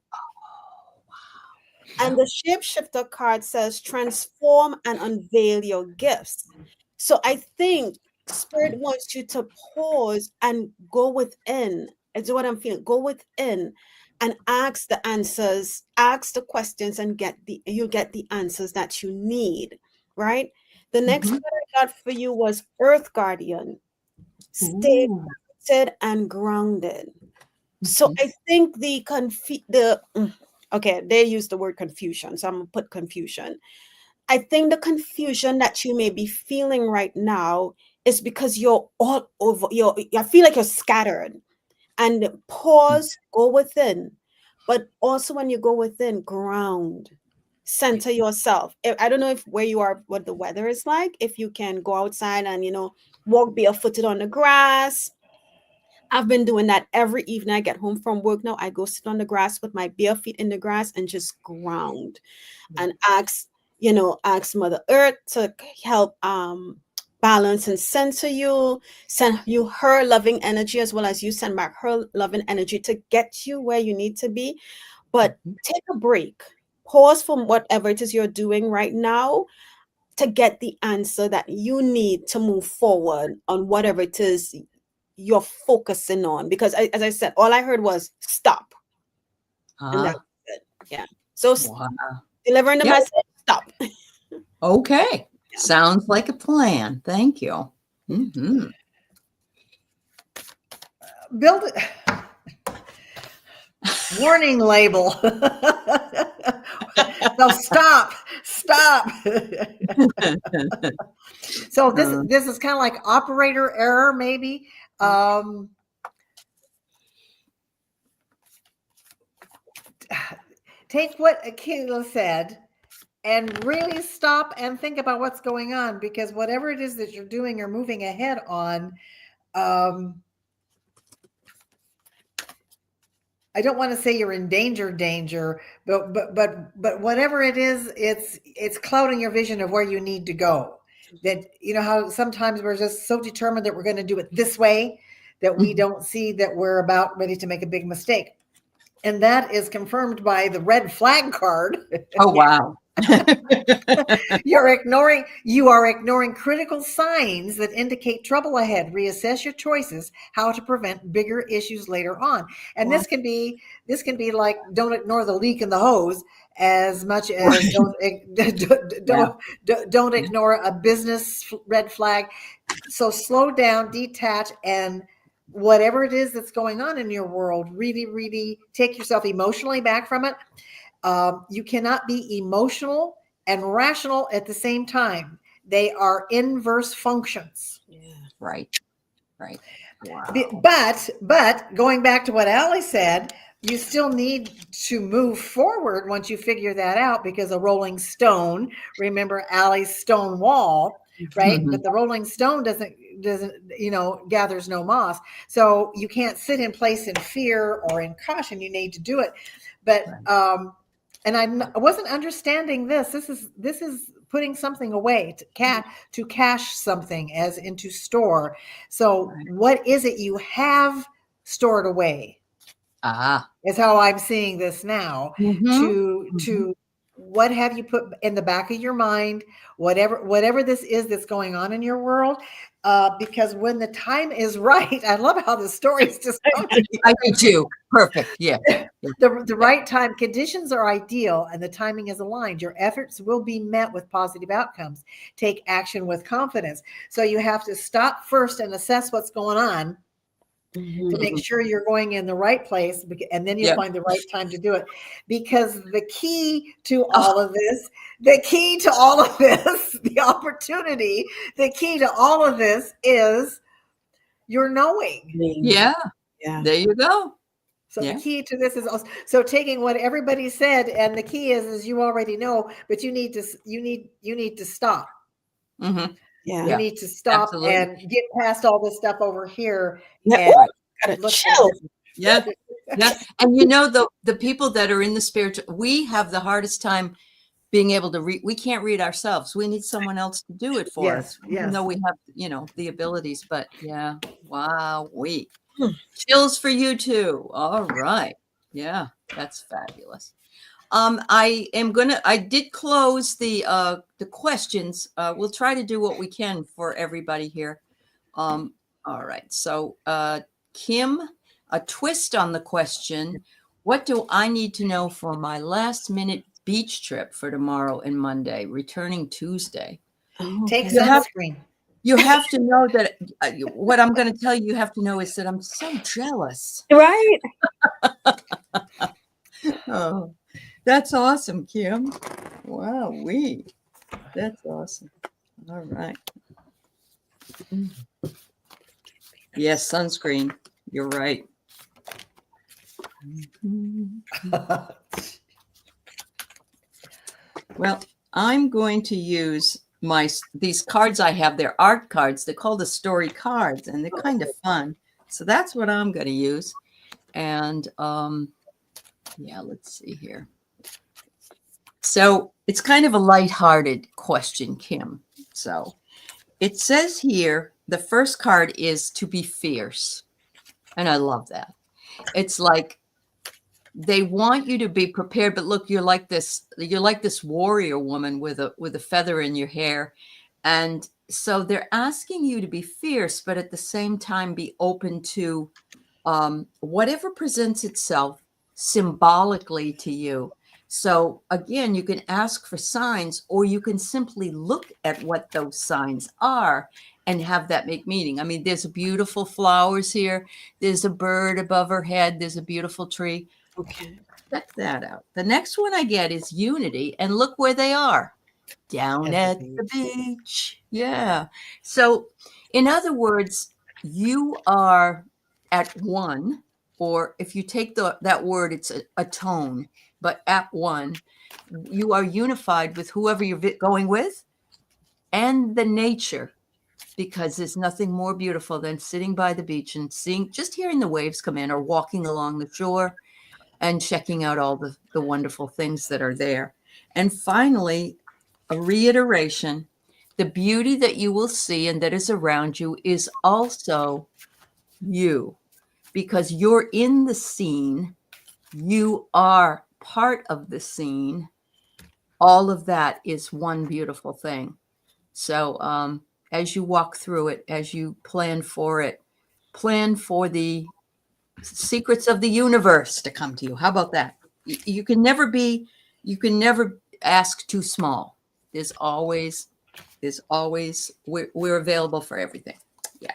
And the shapeshifter card says transform and unveil your gifts. So I think Spirit wants you to pause and go within. It's what I'm feeling. Go within and ask the answers, ask the questions, and you'll get the answers that you need. Right? The next card I got for you was Earth Guardian. Stay rooted and grounded. So I think okay, they use the word confusion, so I'm gonna put confusion. I think the confusion that you may be feeling right now is because you're all over. I feel like you're scattered. And pause, go within. But also when you go within, ground, center yourself. I don't know where you are, what the weather is like. If you can go outside and walk barefooted on the grass. I've been doing that every evening. I get home from work now. I go sit on the grass with my bare feet in the grass and just ground and ask Mother Earth to help balance and center you, send you her loving energy as well as you send back her loving energy to get you where you need to be. But take a break, pause from whatever it is you're doing right now to get the answer that you need to move forward on whatever it is you're focusing on, because as I said, all I heard was stop. And that's it. Yeah. So delivering the message, stop. Okay. Yeah. Sounds like a plan. Thank you. Build it. Warning label. No, stop. So this is kind of like operator error, maybe. Take what Akela said and really stop and think about what's going on, because whatever it is that you're doing or moving ahead on, I don't want to say you're in danger, but whatever it is, it's clouding your vision of where you need to go. That, how sometimes we're just so determined that we're going to do it this way that we don't see that we're about ready to make a big mistake. And that is confirmed by the red flag card. Oh, wow. You are ignoring critical signs that indicate trouble ahead. Reassess your choices, how to prevent bigger issues later on. And Wow. this can be like, don't ignore the leak in the hose as much as don't ignore a business red flag. So slow down, detach, and whatever it is that's going on in your world, really, really take yourself emotionally back from it. You cannot be emotional and rational at the same time. They are inverse functions. Yeah. Right. Right. Wow. But going back to what Aley said, you still need to move forward once you figure that out, because a rolling stone, remember Aley's stone wall, right? Mhm. But the rolling stone doesn't, gathers no moss. So you can't sit in place in fear or in caution. You need to do it. But, and I wasn't understanding this. This is putting something away to cache something, as into store. So what is it you have stored away? Is how I'm seeing this now. To what have you put in the back of your mind, whatever this is that's going on in your world, because when the time is right, I love how the stories just come to you. I do too. Perfect. Yeah. The right time, conditions are ideal, and the timing is aligned. Your efforts will be met with positive outcomes. Take action with confidence. So you have to stop first and assess what's going on to make sure you're going in the right place, and then you'll find the right time to do it. Because the key to all of this, the opportunity, the key to all of this is your knowing. Yeah. There you go. So the key to this is also, so taking what everybody said, and the key is you already know, but you need to stop. Mm-hmm. Yeah. You need to stop. Absolutely. And get past all this stuff over here. Yeah. And gotta chill. Yeah. Yeah. And the people that are in the spiritual, we have the hardest time being able to read. We can't read ourselves. We need someone else to do it for us. Even though we have, the abilities, but yeah. Wow. Chills for you too. All right. Yeah, that's fabulous. I did close the questions. We'll try to do what we can for everybody here. All right. So Kim, a twist on the question: what do I need to know for my last minute beach trip for tomorrow and Monday, returning Tuesday? Take sunscreen. You have to know that what I'm going to tell you have to know is that I'm so jealous. Right. Oh, that's awesome, Kim. Wow, that's awesome. All right. Yes, sunscreen. You're right. Well, I'm going to use these cards I have. They're art cards. They're called the story cards, and they're kind of fun. So that's what I'm going to use. And let's see here. So it's kind of a lighthearted question, Kim. So it says here, the first card is to be fierce. And I love that. It's like they want you to be prepared, but look, you're like this warrior woman with a feather in your hair. And so they're asking you to be fierce, but at the same time be open to whatever presents itself symbolically to you. So again, you can ask for signs, or you can simply look at what those signs are and have that make meaning. I mean, there's beautiful flowers here. There's a bird above her head. There's a beautiful tree. Okay. Check that out. The next one I get is unity. And look where they are. Down at the beach. Yeah. So in other words, you are at one, or if you take that word, it's a tone, but at one, you are unified with whoever you're going with and the nature, because there's nothing more beautiful than sitting by the beach and just hearing the waves come in, or walking along the shore and checking out all the wonderful things that are there. And finally, a reiteration: the beauty that you will see and that is around you is also you, because you're in the scene. You are part of the scene. all of that is one beautiful thing. So as you walk through it, as you plan for it, plan for the secrets of the universe to come to you. How about that? You can never ask too small. We're available for everything. Yeah.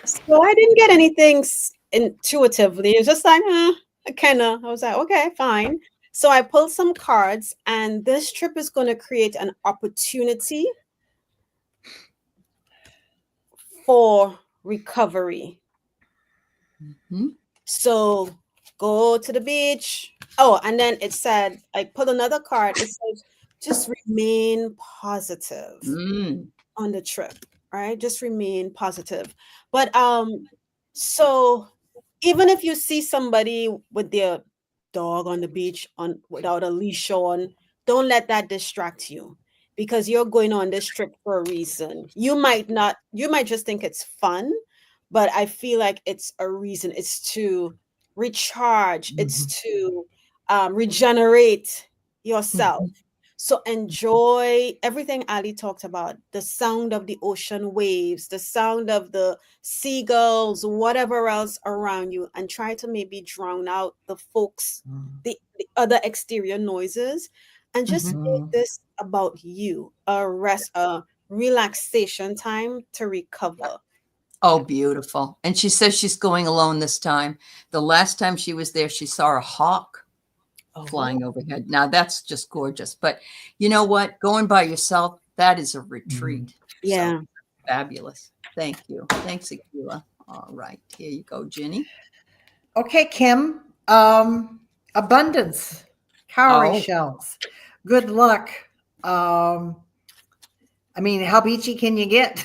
So I didn't get anything intuitively. It was just like, I was like, okay, fine. So I pulled some cards, and this trip is going to create an opportunity for recovery. Mm-hmm. So go to the beach. Oh, and then it said, I put another card. It says, just remain positive on the trip, right? Just remain positive. But so even if you see somebody with their dog on the beach without a leash on, don't let that distract you, because you're going on this trip for a reason. You might just think it's fun, but I feel like it's a reason. It's to recharge, it's to regenerate yourself. So enjoy everything Aley talked about, the sound of the ocean waves, the sound of the seagulls, whatever else around you, and try to maybe drown out the the other exterior noises, and just make this about you, a relaxation time to recover. Oh, beautiful. And she says she's going alone this time. The last time she was there, she saw a hawk flying overhead. Now that's just gorgeous. But you know what? Going by yourself, that is a retreat. Yeah. So, fabulous. Thank you. Thanks, Akela. All right. Here you go, Ginny. Okay, Kim. Abundance. Cowrie shells. Good luck. I mean, how beachy can you get?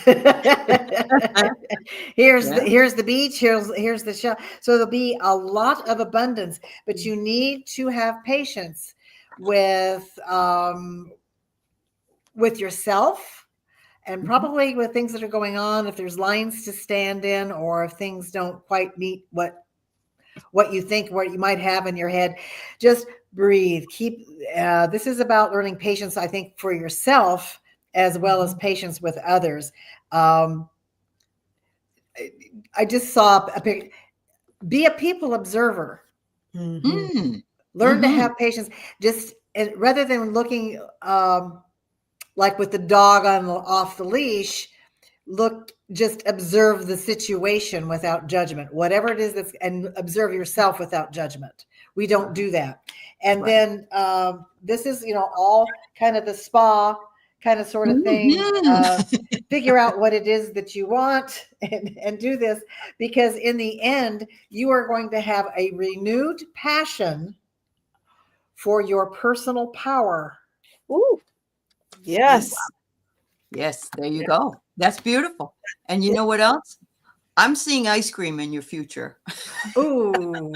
Here's the beach. Here's the shell. So there'll be a lot of abundance, but you need to have patience with yourself, and probably with things that are going on. If there's lines to stand in, or if things don't quite meet what you think, what you might have in your head, just breathe. This is about learning patience, I think, for yourself, as well as patience with others. I just saw a picture. Be a people observer. Learn to have patience. Just rather than looking like with the dog off the leash, just observe the situation without judgment. Whatever it is, and observe yourself without judgment. We don't do that. And then this is, all kind of the spa kind of sort of thing. Figure out what it is that you want, and do this, because in the end, you are going to have a renewed passion for your personal power. Ooh. Yes. Yes, there you go. That's beautiful. And you know what else? I'm seeing ice cream in your future. Ooh.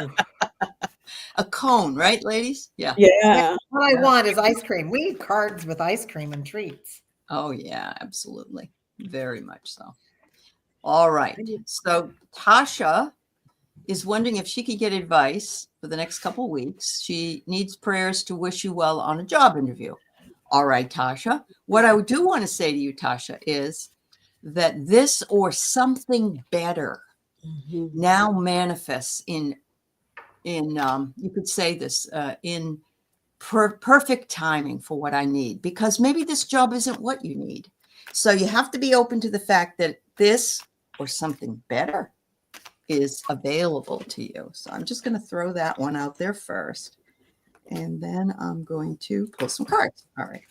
A cone, right, ladies? Yeah. Yeah. What I want is ice cream. We need cards with ice cream and treats. Oh, yeah, absolutely. Very much so. All right. So Tasha is wondering if she could get advice for the next couple of weeks. She needs prayers to wish you well on a job interview. All right, Tasha. What I do want to say to you, Tasha, is that this or something better now manifests in you could say this, in perfect timing for what I need, because maybe this job isn't what you need. So you have to be open to the fact that this or something better is available to you. So I'm just going to throw that one out there first, and then I'm going to pull some cards. All right.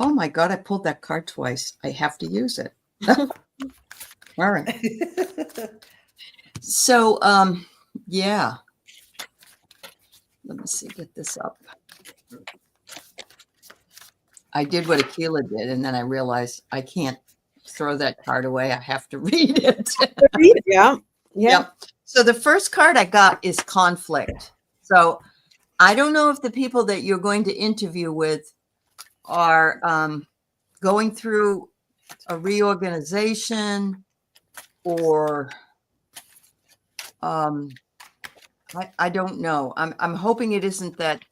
Oh my God, I pulled that card twice. I have to use it. All right. So, yeah. Let me see, get this up. I did what Akela did, and then I realized I can't throw that card away. I have to read it. Yeah. Yep. So the first card I got is conflict. So I don't know if the people that you're going to interview with are going through a reorganization, or I don't know. I'm hoping it isn't that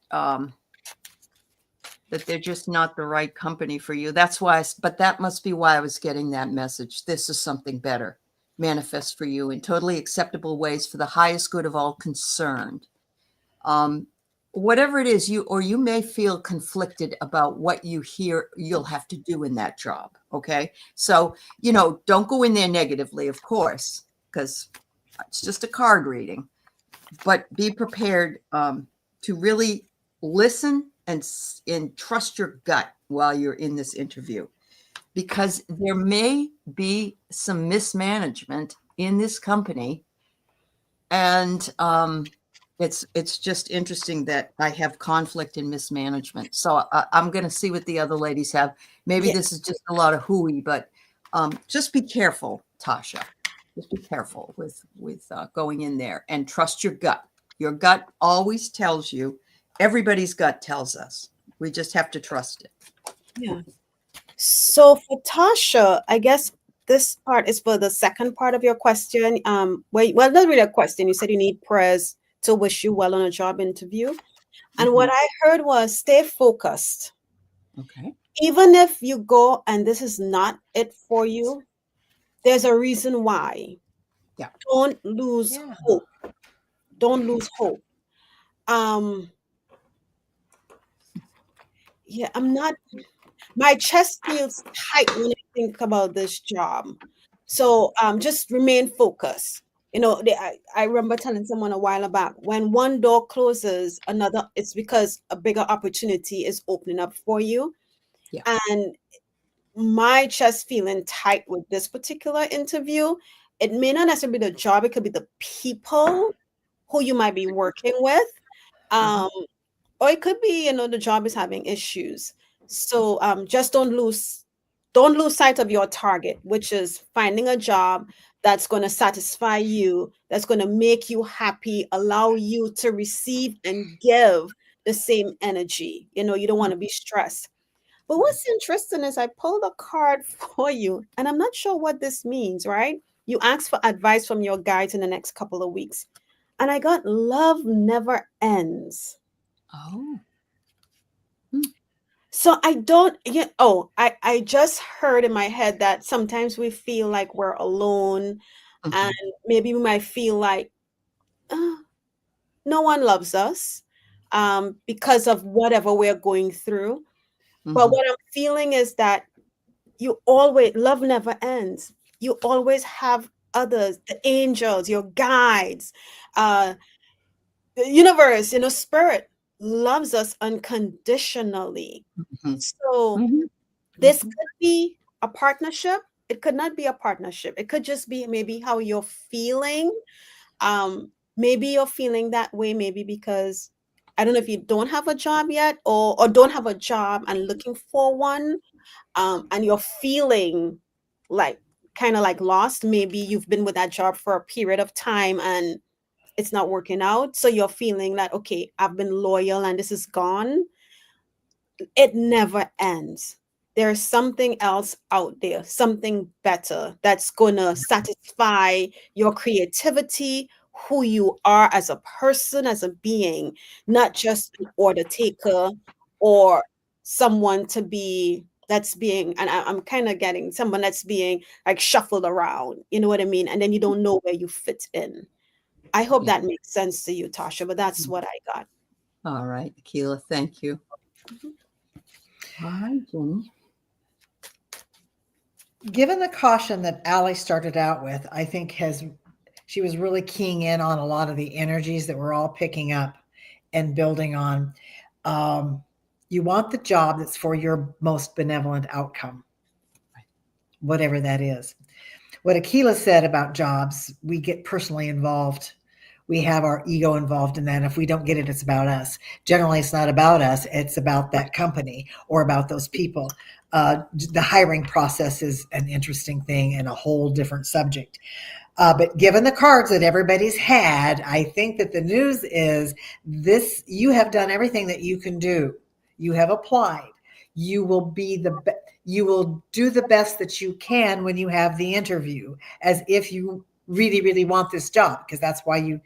that they're just not the right company for you. That's why, but that must be why I was getting that message. This is something better manifest for you in totally acceptable ways for the highest good of all concerned. Whatever it is, you may feel conflicted about what you hear you'll have to do in that job. Okay. So, don't go in there negatively, of course, because it's just a card reading, but be prepared to really listen and trust your gut while you're in this interview, because there may be some mismanagement in this company. And it's just interesting that I have conflict and mismanagement. So I'm going to see what the other ladies have. Maybe this is just a lot of hooey, but just be careful, Tasha. Just be careful with going in there and trust your gut. Your gut always tells you. Everybody's gut tells us. We just have to trust it. Yeah. So for Tasha, I guess this part is for the second part of your question. Well, not really a question. You said you need prayers to wish you well on a job interview. And what I heard was stay focused. Okay. Even if you go and this is not it for you, there's a reason why. Yeah. Don't lose hope. Don't lose hope. Yeah, my chest feels tight when I think about this job. So just remain focused. I remember telling someone a while back, when one door closes, it's because a bigger opportunity is opening up for you. Yeah. And my chest feeling tight with this particular interview, it may not necessarily be the job, it could be the people who you might be working with. Or it could be, the job is having issues. So just don't lose sight of your target, which is finding a job that's going to satisfy you, that's going to make you happy, allow you to receive and give the same energy. You don't want to be stressed. But what's interesting is I pulled a card for you, and I'm not sure what this means, right? You asked for advice from your guides in the next couple of weeks. And I got love never ends. Oh. So I just heard in my head that sometimes we feel like we're alone, and maybe we might feel like no one loves us because of whatever we're going through. But what I'm feeling is that love never ends. You always have others, the angels, your guides, the universe, spirit loves us unconditionally. So this could be a partnership. It could not be a partnership. It could just be maybe how you're feeling. Maybe you're feeling that way, maybe because I don't know if you don't have a job yet or don't have a job and looking for one, and you're feeling like kind of like lost. Maybe you've been with that job for a period of time and it's not working out. So you're feeling like, okay, I've been loyal and this is gone. It never ends. There's something else out there, something better that's going to satisfy your creativity, who you are as a person, as a being, not just an order taker or someone and I'm kind of getting someone that's being like shuffled around. You know what I mean? And then you don't know where you fit in. I hope that makes sense to you, Tasha, but that's what I got. All right, Akela, thank you. All right, Ginny. Given the caution that Aley started out with, I think she was really keying in on a lot of the energies that we're all picking up and building on. You want the job that's for your most benevolent outcome, whatever that is. What Akela said about jobs, we get personally involved we have our ego involved in that. If we don't get it, it's about us. Generally, it's not about us. It's about that company or about those people. The hiring process is an interesting thing and a whole different subject. But given the cards that everybody's had, I think that the news is this: you have done everything that you can do. You have applied. You will you will do the best that you can when you have the interview, as if you really, really want this job, because that's why you.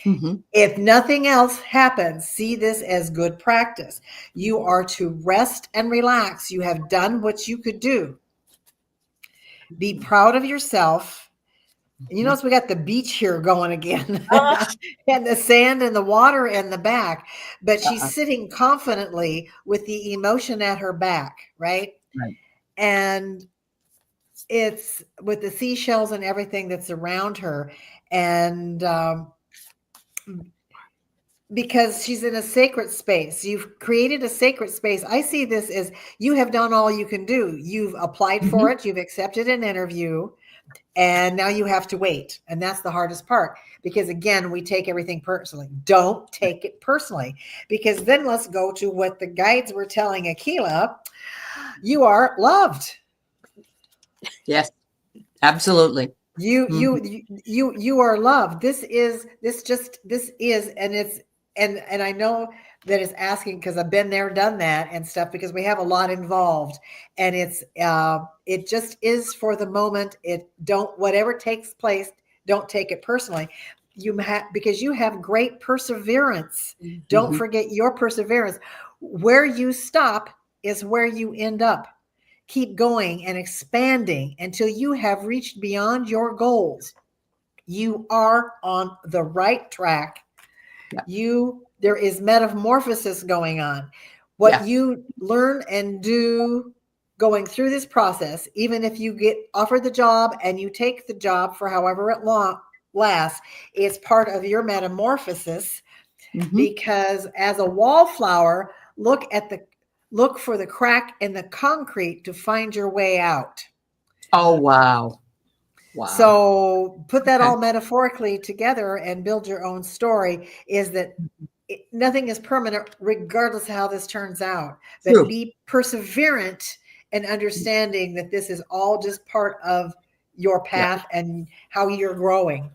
Mm-hmm. If nothing else happens, see this as good practice. You are to rest and relax. You have done what you could do. Be proud of yourself. And you notice we got the beach here going again, and the sand and the water in the back, but she's sitting confidently with the emotion at her back, right? Right. And it's with the seashells and everything that's around her. And because she's in a sacred space, you've created a sacred space. I see this as you have done all you can do. You've applied for it. You've accepted an interview. And now you have to wait. And that's the hardest part, because again, we take everything personally. Don't take it personally, because then let's go to what the guides were telling Akela. You are loved. Yes, absolutely. You are loved. This is, and I know that it's asking, because I've been there, done that and stuff, because we have a lot involved, and it just is for the moment. Whatever takes place, don't take it personally. Because you have great perseverance. Don't forget your perseverance. Where you stop is where you end up. Keep going and expanding until you have reached beyond your goals. You are on the right track. Yeah. There is metamorphosis going on. What you learn and do going through this process, even if you get offered the job and you take the job for however it lasts, is part of your metamorphosis. Because as a wallflower, look for the crack in the concrete to find your way out. Oh, wow. Wow. So put that all metaphorically together and build your own story, is that nothing is permanent, regardless of how this turns out. But be perseverant and understanding that this is all just part of your path and how you're growing.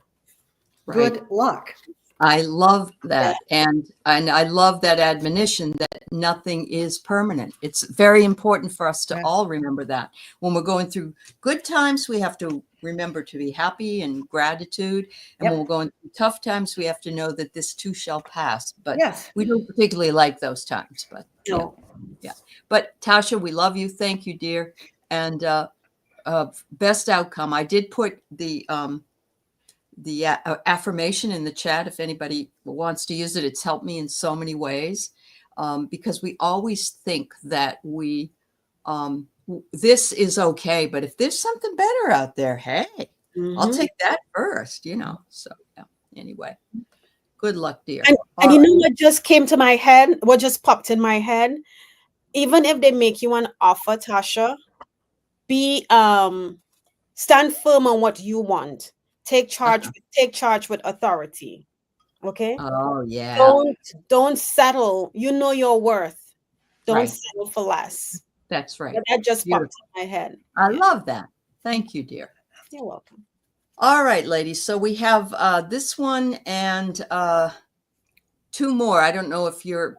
Right. Good luck. I love that. And I love that admonition that nothing is permanent. It's very important for us to all remember that. When we're going through good times, we have to remember to be happy and gratitude. And when we're going through tough times, we have to know that this too shall pass. But we don't particularly like those times. But yeah. But Tasha, we love you. Thank you, dear. And best outcome. I did put the affirmation in the chat. If anybody wants to use it, it's helped me in so many ways, because we always think that this is okay, but if there's something better out there, hey, I'll take that first, So anyway, good luck, dear. And you know what just came to my head? What just popped in my head? Even if they make you an offer, Tasha, stand firm on what you want. Take charge with authority. Okay? Oh yeah. Don't settle. You know your worth. Don't settle for less. That's right. But that just popped in my head. I love that. Thank you, dear. You're welcome. All right, ladies. So we have this one and two more. I don't know if you're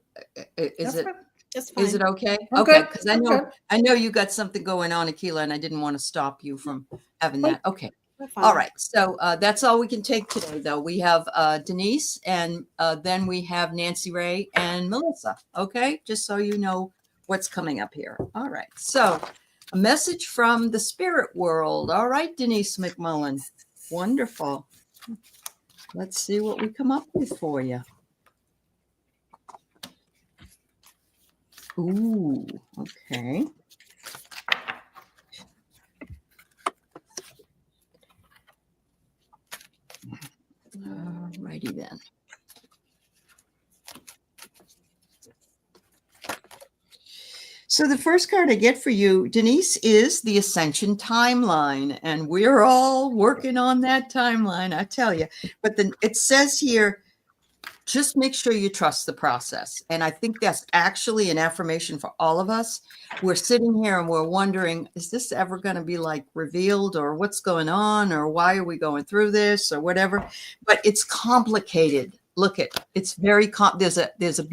is it okay? Okay, because I know you got something going on, Akela, and I didn't want to stop you from having that. Okay. All right. So that's all we can take today, though. We have Denise, and then we have Nancy Ray and Melissa. Okay, just so you know what's coming up here. All right. So a message from the spirit world. All right, Denise McMullen. Wonderful. Let's see what we come up with for you. Ooh, okay. Righty then. So the first card I get for you, Denise, is the Ascension timeline, and we're all working on that timeline, I tell you. But then it says here, just make sure you trust the process. And I think that's actually an affirmation for all of us. We're sitting here and we're wondering, is this ever going to be like revealed, or what's going on, or why are we going through this, or whatever? But it's complicated. Look at, it's very, there's a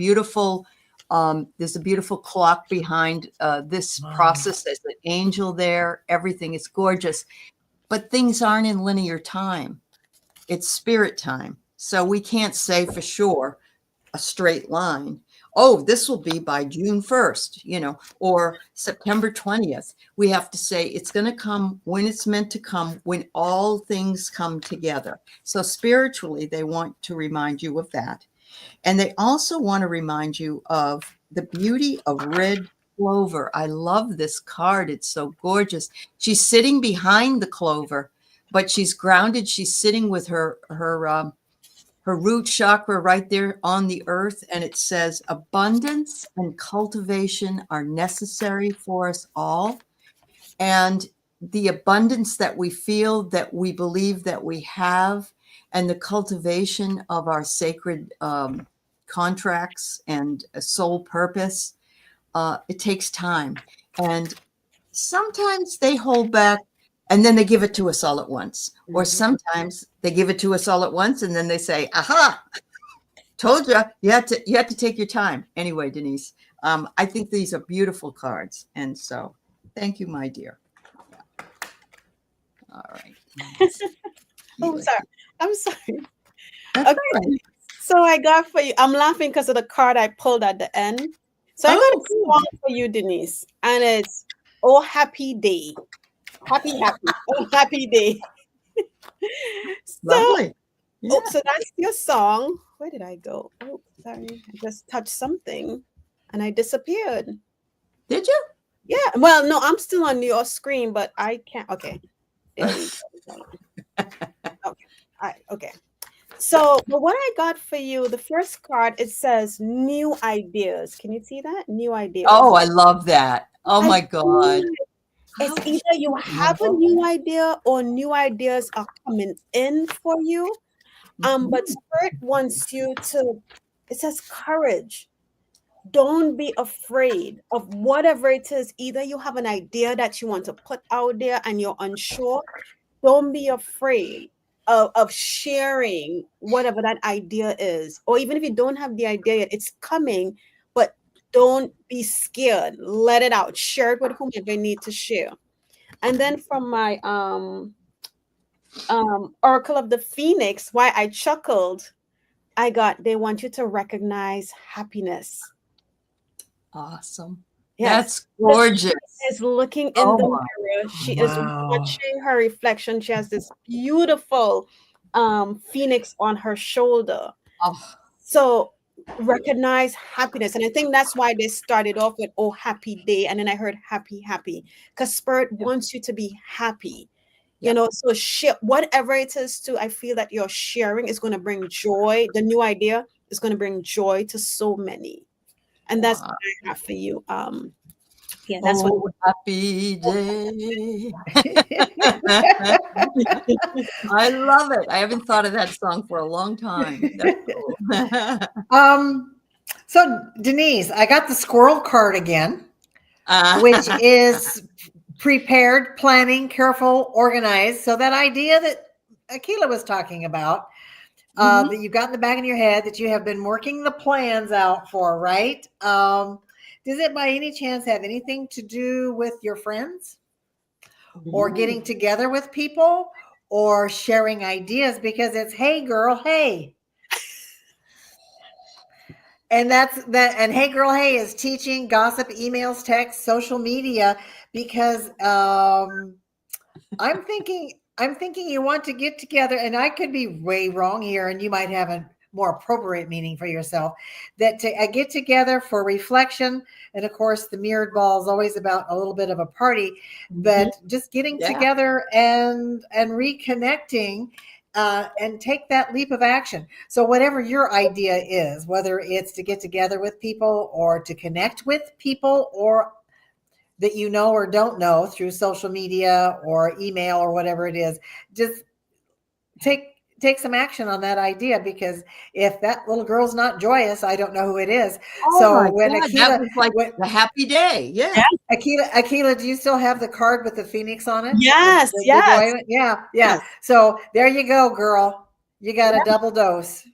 beautiful clock behind this process. There's an angel there. Everything is gorgeous, but things aren't in linear time. It's spirit time. So we can't say for sure a straight line. Oh, this will be by June 1st, or September 20th. We have to say it's going to come when it's meant to come, when all things come together. So spiritually, they want to remind you of that. And they also want to remind you of the beauty of red clover. I love this card. It's so gorgeous. She's sitting behind the clover, but she's grounded. She's sitting with her root chakra right there on the earth. And it says, abundance and cultivation are necessary for us all. And the abundance that we feel, that we believe that we have, and the cultivation of our sacred contracts and a soul purpose, it takes time. And sometimes they hold back and then they give it to us all at once. Or sometimes they give it to us all at once and then they say, aha, told you, you had to take your time. Anyway, Denise, I think these are beautiful cards. And so thank you, my dear. Yeah. All right. Oh, I'm sorry. That's Okay. all right. So I got for you, I'm laughing because of the card I pulled at the end. So I got a song for you, Denise, and it's Oh Happy Day. Happy, oh happy day. Lovely. Yeah. So that's your song. Where did I go? Oh, sorry. I just touched something and I disappeared. Did you? Yeah. Well, no, I'm still on your screen, but I can't. Okay. There we go. Okay. So, but what I got for you, the first card, it says new ideas. Can you see that? New ideas. Oh, I love that. Oh my God. It's either you have a new idea or new ideas are coming in for you. But Spirit wants you to, it says courage. Don't be afraid of whatever it is. Either you have an idea that you want to put out there and you're unsure. Don't be afraid of sharing whatever that idea is. Or even if you don't have the idea yet, it's coming, but don't be scared. Let it out. Share it with whomever you need to share. And then from my Oracle of the Phoenix, why I chuckled, I got, they want you to recognize happiness. Awesome. Yes. That's gorgeous. She is looking in the mirror. She is watching her reflection. She has this beautiful phoenix on her shoulder. Oh. So recognize happiness. And I think that's why they started off with, oh, happy day. And then I heard happy, because Spirit wants you to be happy. You know, so share whatever it is to, I feel that you're sharing is going to bring joy. The new idea is going to bring joy to so many. And that's what I have for you. Yeah, that's what happy day. I love it. I haven't thought of that song for a long time. That's cool. So Denise, I got the squirrel card again, which is prepared, planning, careful, organized. So that idea that Akela was talking about, that you've got in the back of your head that you have been working the plans out for, right? Does it by any chance have anything to do with your friends or getting together with people or sharing ideas? Because it's, hey girl, hey. And that's that. And hey girl, hey is teaching, gossip, emails, texts, social media, because I'm thinking you want to get together, and I could be way wrong here, and you might have a more appropriate meaning for yourself, that to get together for reflection. And of course, the mirrored ball is always about a little bit of a party, but just getting together and reconnecting and take that leap of action. So whatever your idea is, whether it's to get together with people or to connect with people or that you know or don't know through social media or email or whatever it is, just take some action on that idea, because if that little girl's not joyous, I don't know who it is. Oh So my when God, Akela, that was like a happy day. Yeah. Akela, do you still have the card with the phoenix on it? Yes, The yes, boy? Yeah. yes. So there you go, girl. You got a double dose.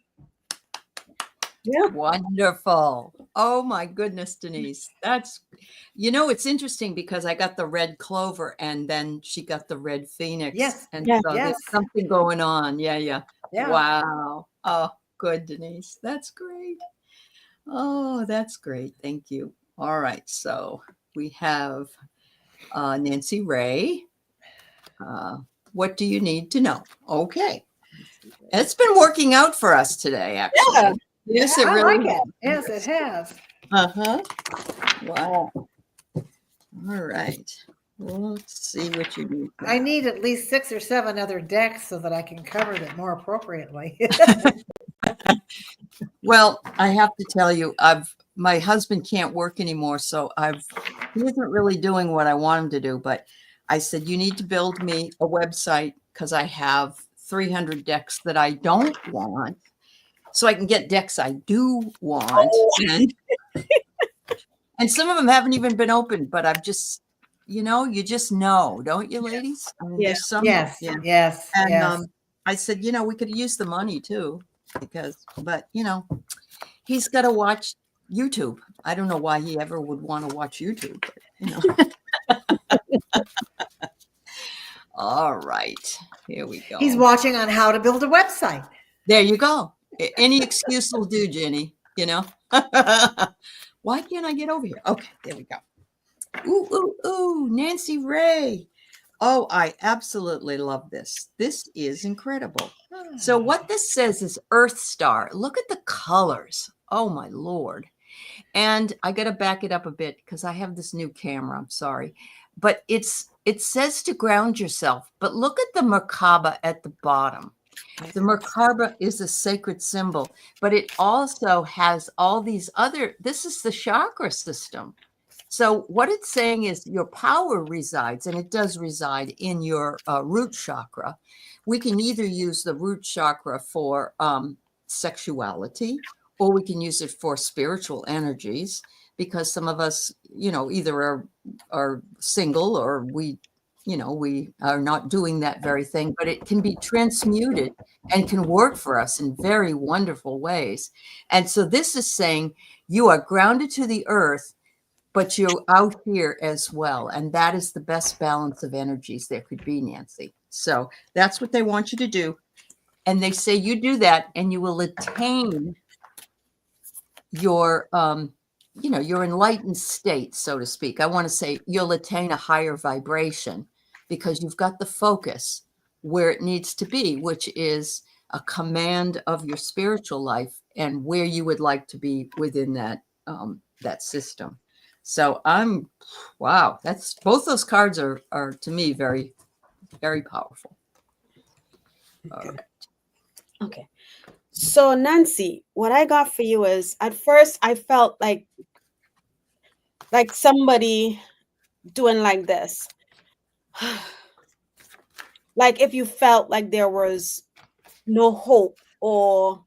Yeah. Wonderful. Oh my goodness, Denise. That's, it's interesting because I got the red clover and then she got the red phoenix. Yes. And Yeah. so Yes. there's something going on. Yeah. Yeah. Wow. Oh, good, Denise. That's great. Oh, that's great. Thank you. All right. So we have Nancy Ray. What do you need to know? Okay. It's been working out for us today, actually. Yeah. Yes, it I really like it. has. Yes, it has. Uh-huh. Wow. All right. Well, let's see what you need. I need at least 6 or 7 other decks so that I can cover it more appropriately. Well, I have to tell you, my husband can't work anymore, so he isn't really doing what I want him to do, but I said, you need to build me a website because I have 300 decks that I don't want, so I can get decks I do want. And some of them haven't even been opened, but I've just, you just know, don't you, ladies? I mean, Yeah. there's some. Yes, Yeah. yes, And yes. I said, we could use the money too, but he's got to watch YouTube. I don't know why he ever would want to watch YouTube, but All right, here we go. He's watching on how to build a website. There you go. Any excuse will do, Ginny, Why can't I get over here? Okay, there we go. Ooh, Nancy Ray. Oh, I absolutely love this. This is incredible. So what this says is Earth Star. Look at the colors. Oh, my Lord. And I got to back it up a bit because I have this new camera. I'm sorry. But it says to ground yourself. But look at the Merkaba at the bottom. The Merkaba is a sacred symbol, but it also has all these this is the chakra system. So what it's saying is your power resides, and it does reside in your root chakra. We can either use the root chakra for sexuality, or we can use it for spiritual energies, because some of us, either are single or we are not doing that very thing, but it can be transmuted and can work for us in very wonderful ways. And so this is saying you are grounded to the earth, but you're out here as well. And that is the best balance of energies there could be, Nancy. So that's what they want you to do. And they say you do that and you will attain your, your enlightened state, so to speak. I want to say you'll attain a higher vibration because you've got the focus where it needs to be, which is a command of your spiritual life and where you would like to be within that, that system. So wow, both those cards are to me very, very powerful. All right. Okay. So Nancy, what I got for you is, at first I felt like somebody doing like this. Like if you felt like there was no hope, or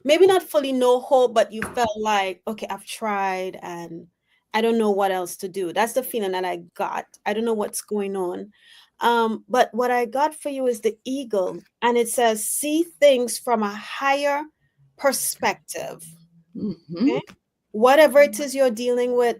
maybe not fully no hope, but you felt like, okay, I've tried and I don't know what else to do. That's the feeling that I got. I don't know what's going on. But what I got for you is the eagle, and it says, see things from a higher perspective. Mm-hmm. Okay? Whatever it is you're dealing with,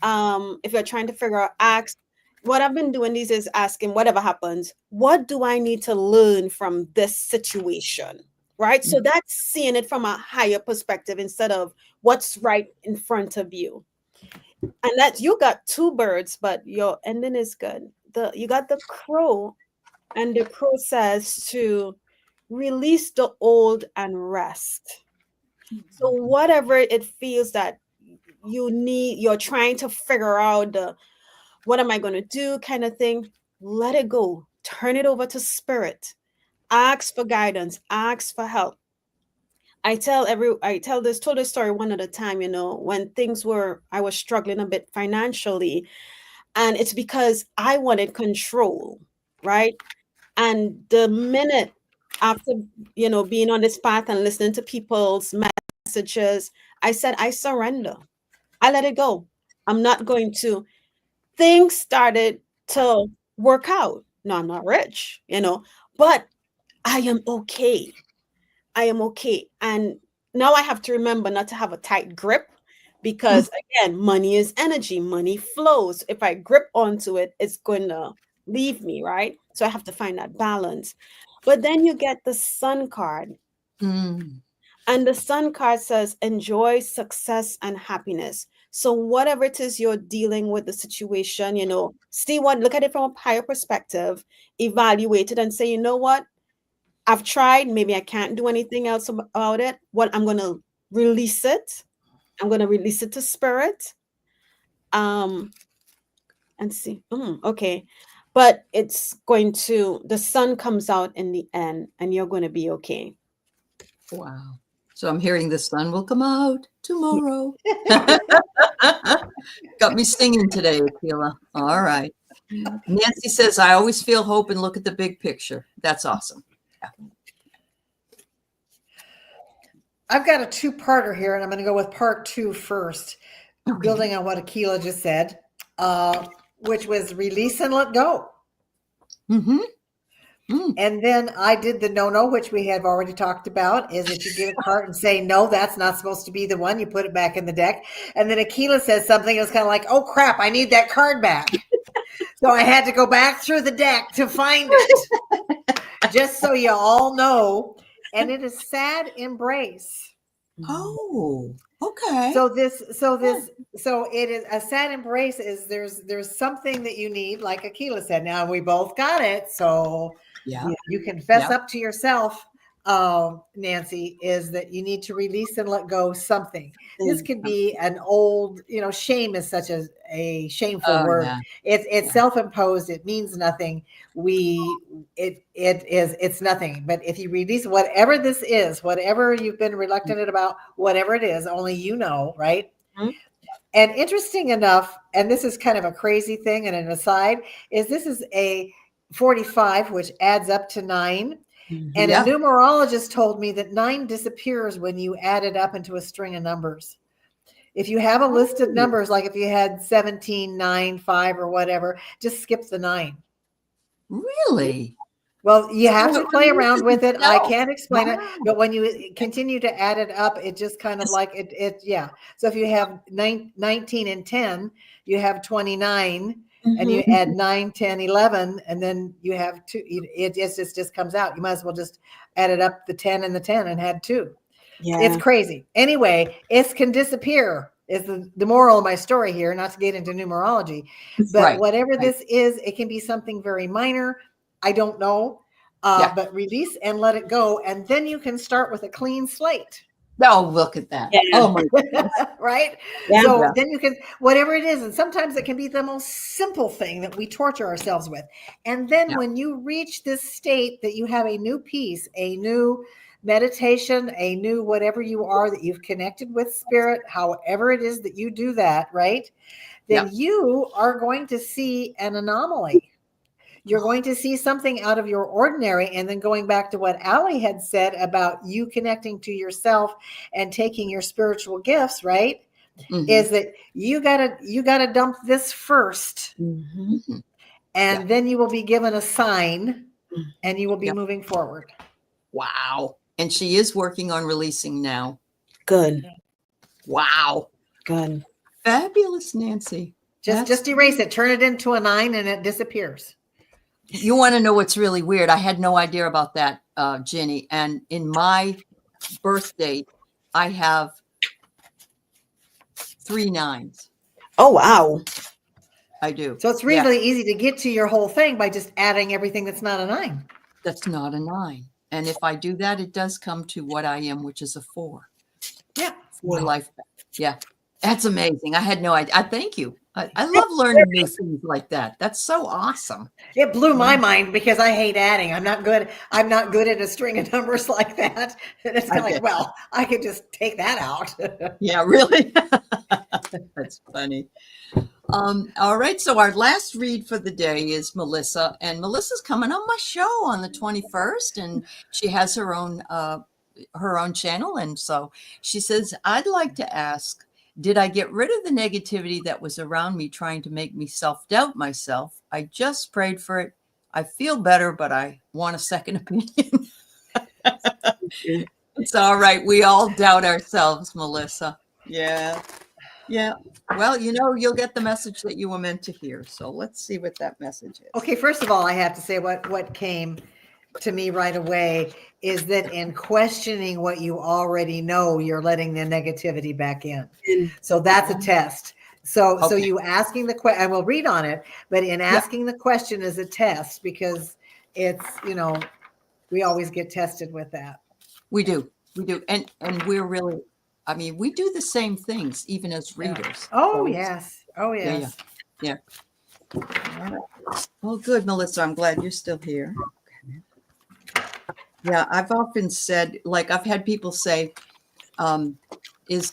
if you're trying to figure out, ask. What I've been doing these is asking, whatever happens, what do I need to learn from this situation? Right? So that's seeing it from a higher perspective instead of what's right in front of you. And that you got 2 birds, but your ending is good. You got the crow, and the crow says to release the old and rest. So whatever it feels that you're trying to figure out what am I going to do kind of thing, let it go. Turn it over to spirit. Ask for guidance. Ask for help. I told this story one at a time, when I was struggling a bit financially. And it's because I wanted control, right? And the minute after, being on this path and listening to people's messages, I said, I surrender. I let it go. I'm not going to. Things started to work out. No, I'm not rich, but I am okay. I am okay. And now I have to remember not to have a tight grip because, again, money is energy. Money flows. If I grip onto it, it's going to leave me, right? So I have to find that balance. But then you get the sun card. And the sun card says, enjoy success and happiness. So whatever it is you're dealing with the situation, look at it from a higher perspective, evaluate it and say, you know what? I've tried, maybe I can't do anything else about it. Well, I'm going to release it. I'm going to release it to spirit. And see. Okay. But the sun comes out in the end and you're going to be okay. Wow. So I'm hearing the sun will come out tomorrow. Got me singing today, Akela. All right. Nancy says, I always feel hope and look at the big picture. That's awesome. Yeah. I've got a two-parter here, and I'm going to go with part 2 first, building on what Akela just said, which was release and let go. And then I did the no, which we have already talked about, is that you get a card and say, no, that's not supposed to be the one. You put it back in the deck. And then Akela says something that's kind of like, oh, crap, I need that card back. So I had to go back through the deck to find it, just so you all know. And it is sad embrace. Oh, okay. So it is a sad embrace. Is there's something that you need, like Akela said. Now we both got it, so you can fess up to yourself, Nancy. Is that you need to release and let go something. This could be an old, shame is such a shameful word. Yeah. It's self-imposed. It means nothing. It's nothing. But if you release whatever this is, whatever you've been reluctant about, whatever it is, only you know, right? Mm-hmm. And interesting enough, and this is kind of a crazy thing and an aside, is this is a 45, which adds up to 9. Mm-hmm. And a numerologist told me that 9 disappears when you add it up into a string of numbers. If you have a list of numbers, like if you had 17, 9, 5, or whatever, just skip the 9. Really? Well, you have to play around with it. No. I can't explain it, but when you continue to add it up, it just kind of like it. Yeah. So if you have 19 and 10, you have 29. And you add 9, 10, 11, and then you have 2. It just comes out. You might as well just add it up, the 10 and the 10, and add 2. Yeah. It's crazy. Anyway, it can disappear is the moral of my story here, not to get into numerology. But whatever this is, it can be something very minor. I don't know. But release and let it go. And then you can start with a clean slate. Oh, look at that. Yeah. Oh my goodness. Right? Yeah. So then you can, whatever it is, and sometimes it can be the most simple thing that we torture ourselves with. And then when you reach this state that you have a new peace, a new meditation, a new whatever you are, that you've connected with spirit, however it is that you do that, right? Then you are going to see an anomaly. You're going to see something out of your ordinary. And then going back to what Aley had said about you connecting to yourself and taking your spiritual gifts, right? Mm-hmm. Is that you gotta dump this first. Mm-hmm. And then you will be given a sign and you will be moving forward. Wow. And she is working on releasing now. Good. Wow. Good. Fabulous, Nancy. Just erase it. Turn it into a 9 and it disappears. You want to know what's really weird? I had no idea about that, Ginny. And in my birth date, I have 3 9s. Oh, wow. I do. So it's really easy to get to your whole thing by just adding everything that's not a 9. That's not a 9. And if I do that, it does come to what I am, which is a 4. Yeah. 4 life. Yeah. That's amazing. I had no idea. Thank you. I love learning new things like that. That's so awesome. It blew my mind because I hate adding. I'm not good at a string of numbers like that. And it's kind of like, well, I could just take that out. Yeah, really? That's funny. All right. So our last read for the day is Melissa, and Melissa's coming on my show on the 21st, and she has her own channel. And so she says, I'd like to ask, did I get rid of the negativity that was around me trying to make me self-doubt myself? I just prayed for it. I feel better, but I want a second opinion. It's all right. We all doubt ourselves, Melissa. Yeah. Yeah. Well, you'll get the message that you were meant to hear. So let's see what that message is. Okay, first of all, I have to say what came to me right away is that in questioning what you already know, you're letting the negativity back in. So that's a test. So Okay. you asking the question, I will read on it, but in asking the question is a test, because it's, we always get tested with that. We do. And we're really, we do the same things even as readers. Oh, So yes. Oh, yes. Yeah. Well, good, Melissa. I'm glad you're still here. Yeah, I've often said, like, I've had people say, is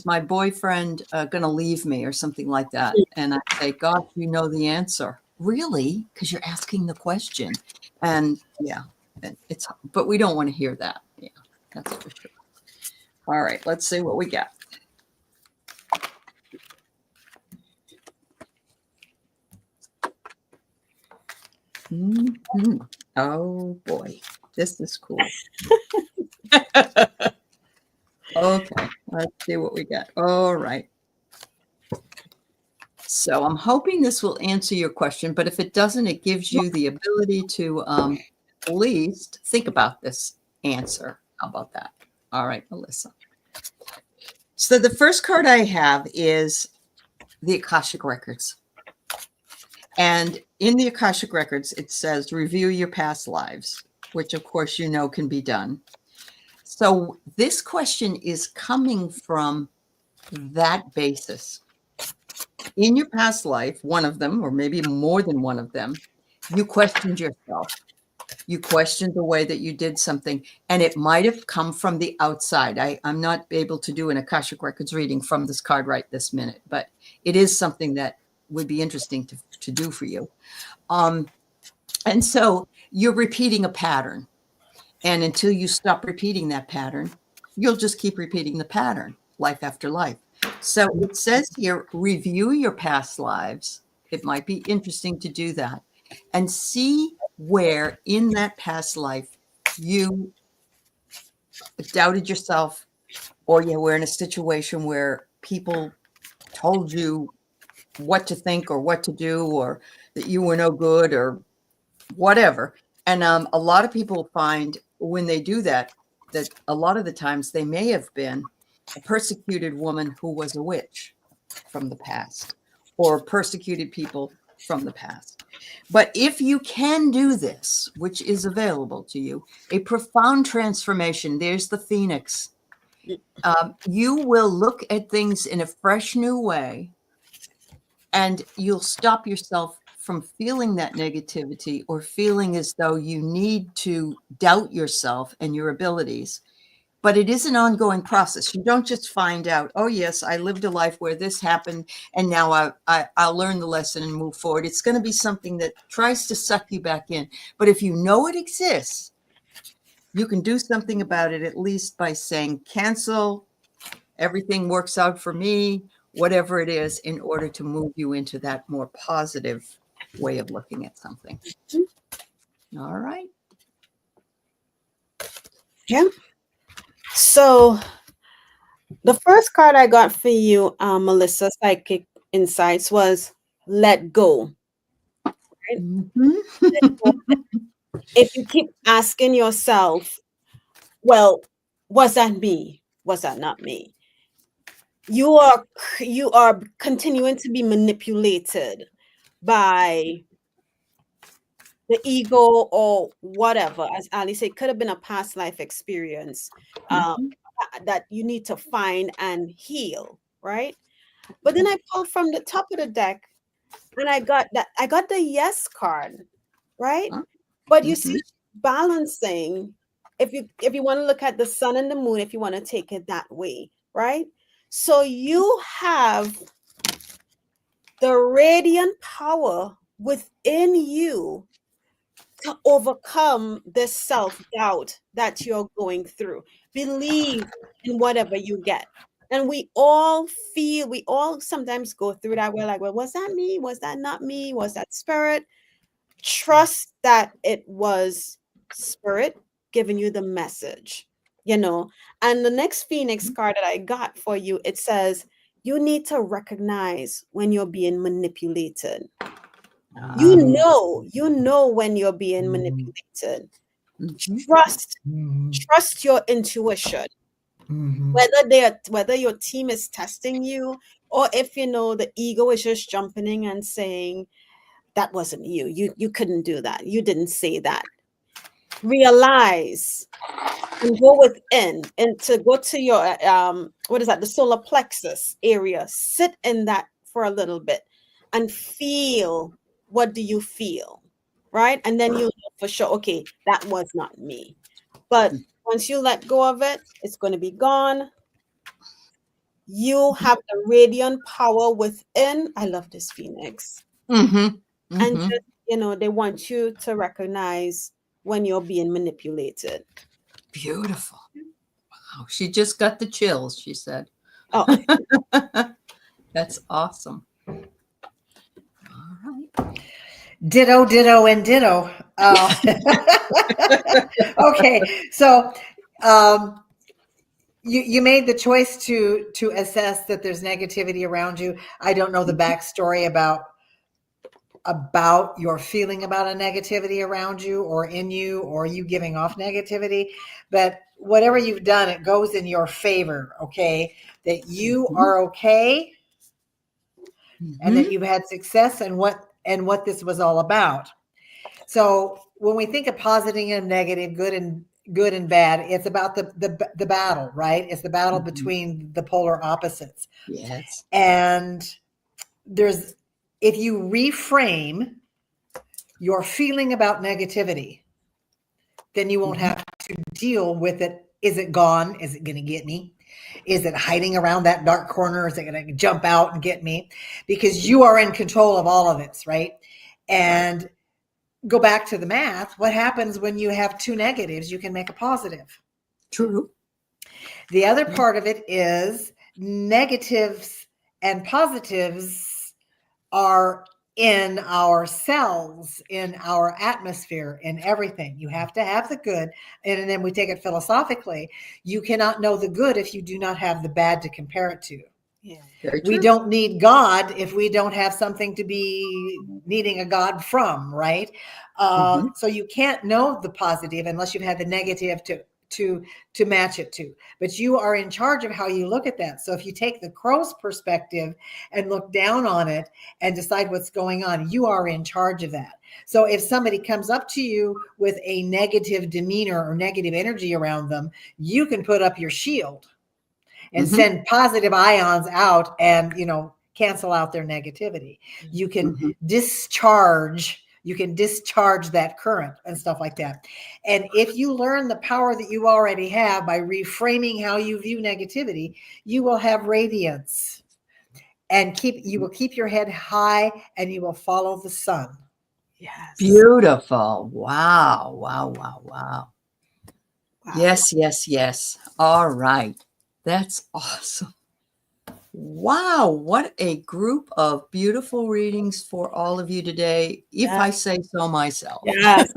my boyfriend going to leave me or something like that? And I say, gosh, you know the answer. Really? Because you're asking the question. And yeah, but we don't want to hear that. Yeah, that's for sure. All right, let's see what we got. Mm-hmm. Oh boy, this is cool. Okay, let's see what we got. All right. So I'm hoping this will answer your question, but if it doesn't, it gives you the ability to at least think about this answer. How about that? All right, Melissa. So the first card I have is the Akashic Records. And in the Akashic Records, it says, review your past lives, which of course can be done. So this question is coming from that basis. In your past life, one of them, or maybe more than one of them, you questioned yourself. You questioned the way that you did something, and it might have come from the outside. I'm not able to do an Akashic Records reading from this card right this minute, but it is something that would be interesting to do for you. And so you're repeating a pattern. And until you stop repeating that pattern, you'll just keep repeating the pattern, life after life. So it says here, review your past lives. It might be interesting to do that and see where in that past life you doubted yourself, or you were in a situation where people told you what to think or what to do, or that you were no good or whatever. And a lot of people find when they do that a lot of the times they may have been a persecuted woman who was a witch from the past, or persecuted people from the past. But if you can do this, which is available to you, a profound transformation, there's the phoenix. You will look at things in a fresh new way, and you'll stop yourself from feeling that negativity or feeling as though you need to doubt yourself and your abilities. But it is an ongoing process. You don't just find out, oh, yes, I lived a life where this happened, and now I'll learn the lesson and move forward. It's going to be something that tries to suck you back in. But if you know it exists, you can do something about it, at least by saying, cancel, everything works out for me, whatever it is, in order to move you into that more positive way of looking at something. All right. Yeah. So the first card I got for you, Melissa, Psychic Insights, was let go. Right? Mm-hmm. Let go. If you keep asking yourself, well, was that me? Was that not me? You are continuing to be manipulated by the ego or whatever. As Ali said, could have been a past life experience that you need to find and heal, right? But then I pulled from the top of the deck, and I got the yes card, right? But you see, balancing, if you want to look at the sun and the moon, if you want to take it that way, right? So you have the radiant power within you to overcome this self-doubt that you're going through. Believe in whatever you get. And we all sometimes go through that. We're like, well, was that me? Was that not me? Was that spirit? Trust that it was spirit giving you the message, you know. And the next Phoenix card that I got for you, it says, you need to recognize when you're being manipulated. You know when you're being manipulated. Trust your intuition. Whether your team is testing you, or if the ego is just jumping in and saying, that wasn't you. You couldn't do that. You didn't say that. Realize and go within and to go to your what is that? The solar plexus area. Sit in that for a little bit and feel. What do you feel? Right? And then you'll know for sure, okay, that was not me. But once you let go of it, it's going to be gone. You have the radiant power within. I love this Phoenix. And just, they want you to recognize when you're being manipulated. Beautiful. Wow. She just got the chills, she said. Oh. That's awesome. All right. Ditto, ditto, and ditto. Okay. So you made the choice to assess that there's negativity around you. I don't know the backstory about your feeling about a negativity around you or in you, or you giving off negativity, but whatever you've done, it goes in your favor. Okay. That you are okay. And that you've had success and what this was all about. So when we think of positive and negative, good and bad, it's about the battle, right? It's the battle between the polar opposites. Yes. And if you reframe your feeling about negativity, then you won't have to deal with it. Is it gone? Is it going to get me? Is it hiding around that dark corner? Is it going to jump out and get me? Because you are in control of all of this, right? And go back to the math. What happens when you have two negatives? You can make a positive. True. The other part of it is negatives and positives are in our cells, in our atmosphere, in everything. You have to have the good. And then we take it philosophically. You cannot know the good if you do not have the bad to compare it to. Yeah. We don't need God if we don't have something to be needing a God from, right? So you can't know the positive unless you've had the negative to match it to. But you are in charge of how you look at that. So if you take the crow's perspective and look down on it and decide what's going on, you are in charge of that. So if somebody comes up to you with a negative demeanor or negative energy around them, you can put up your shield and send positive ions out and, cancel out their negativity. You can discharge that current and stuff like that. And if you learn the power that you already have by reframing how you view negativity, you will have radiance and you will keep your head high and you will follow the sun. Yes. Beautiful. Wow. Yes. All right. That's awesome. Wow, what a group of beautiful readings for all of you today, if I say so myself. Yes.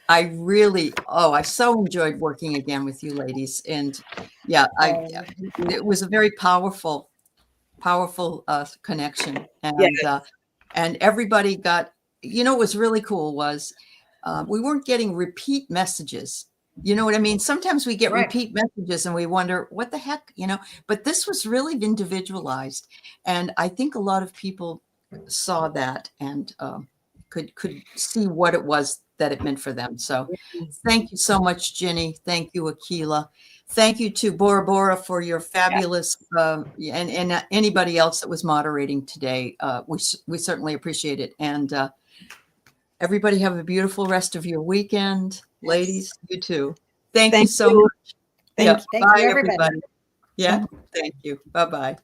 I so enjoyed working again with you ladies. And it was a very powerful connection. And everybody got, what was really cool was we weren't getting repeat messages. You know what I mean? Sometimes we get repeat messages and we wonder what the heck, but this was really individualized. And I think a lot of people saw that and could see what it was that it meant for them. So thank you so much, Ginny. Thank you, Akela. Thank you to Bora Bora for your fabulous, and anybody else that was moderating today. We certainly appreciate it. And everybody have a beautiful rest of your weekend. Ladies, you too. Thank you so much. Thank you, everybody. Yeah. Thank you. Bye-bye.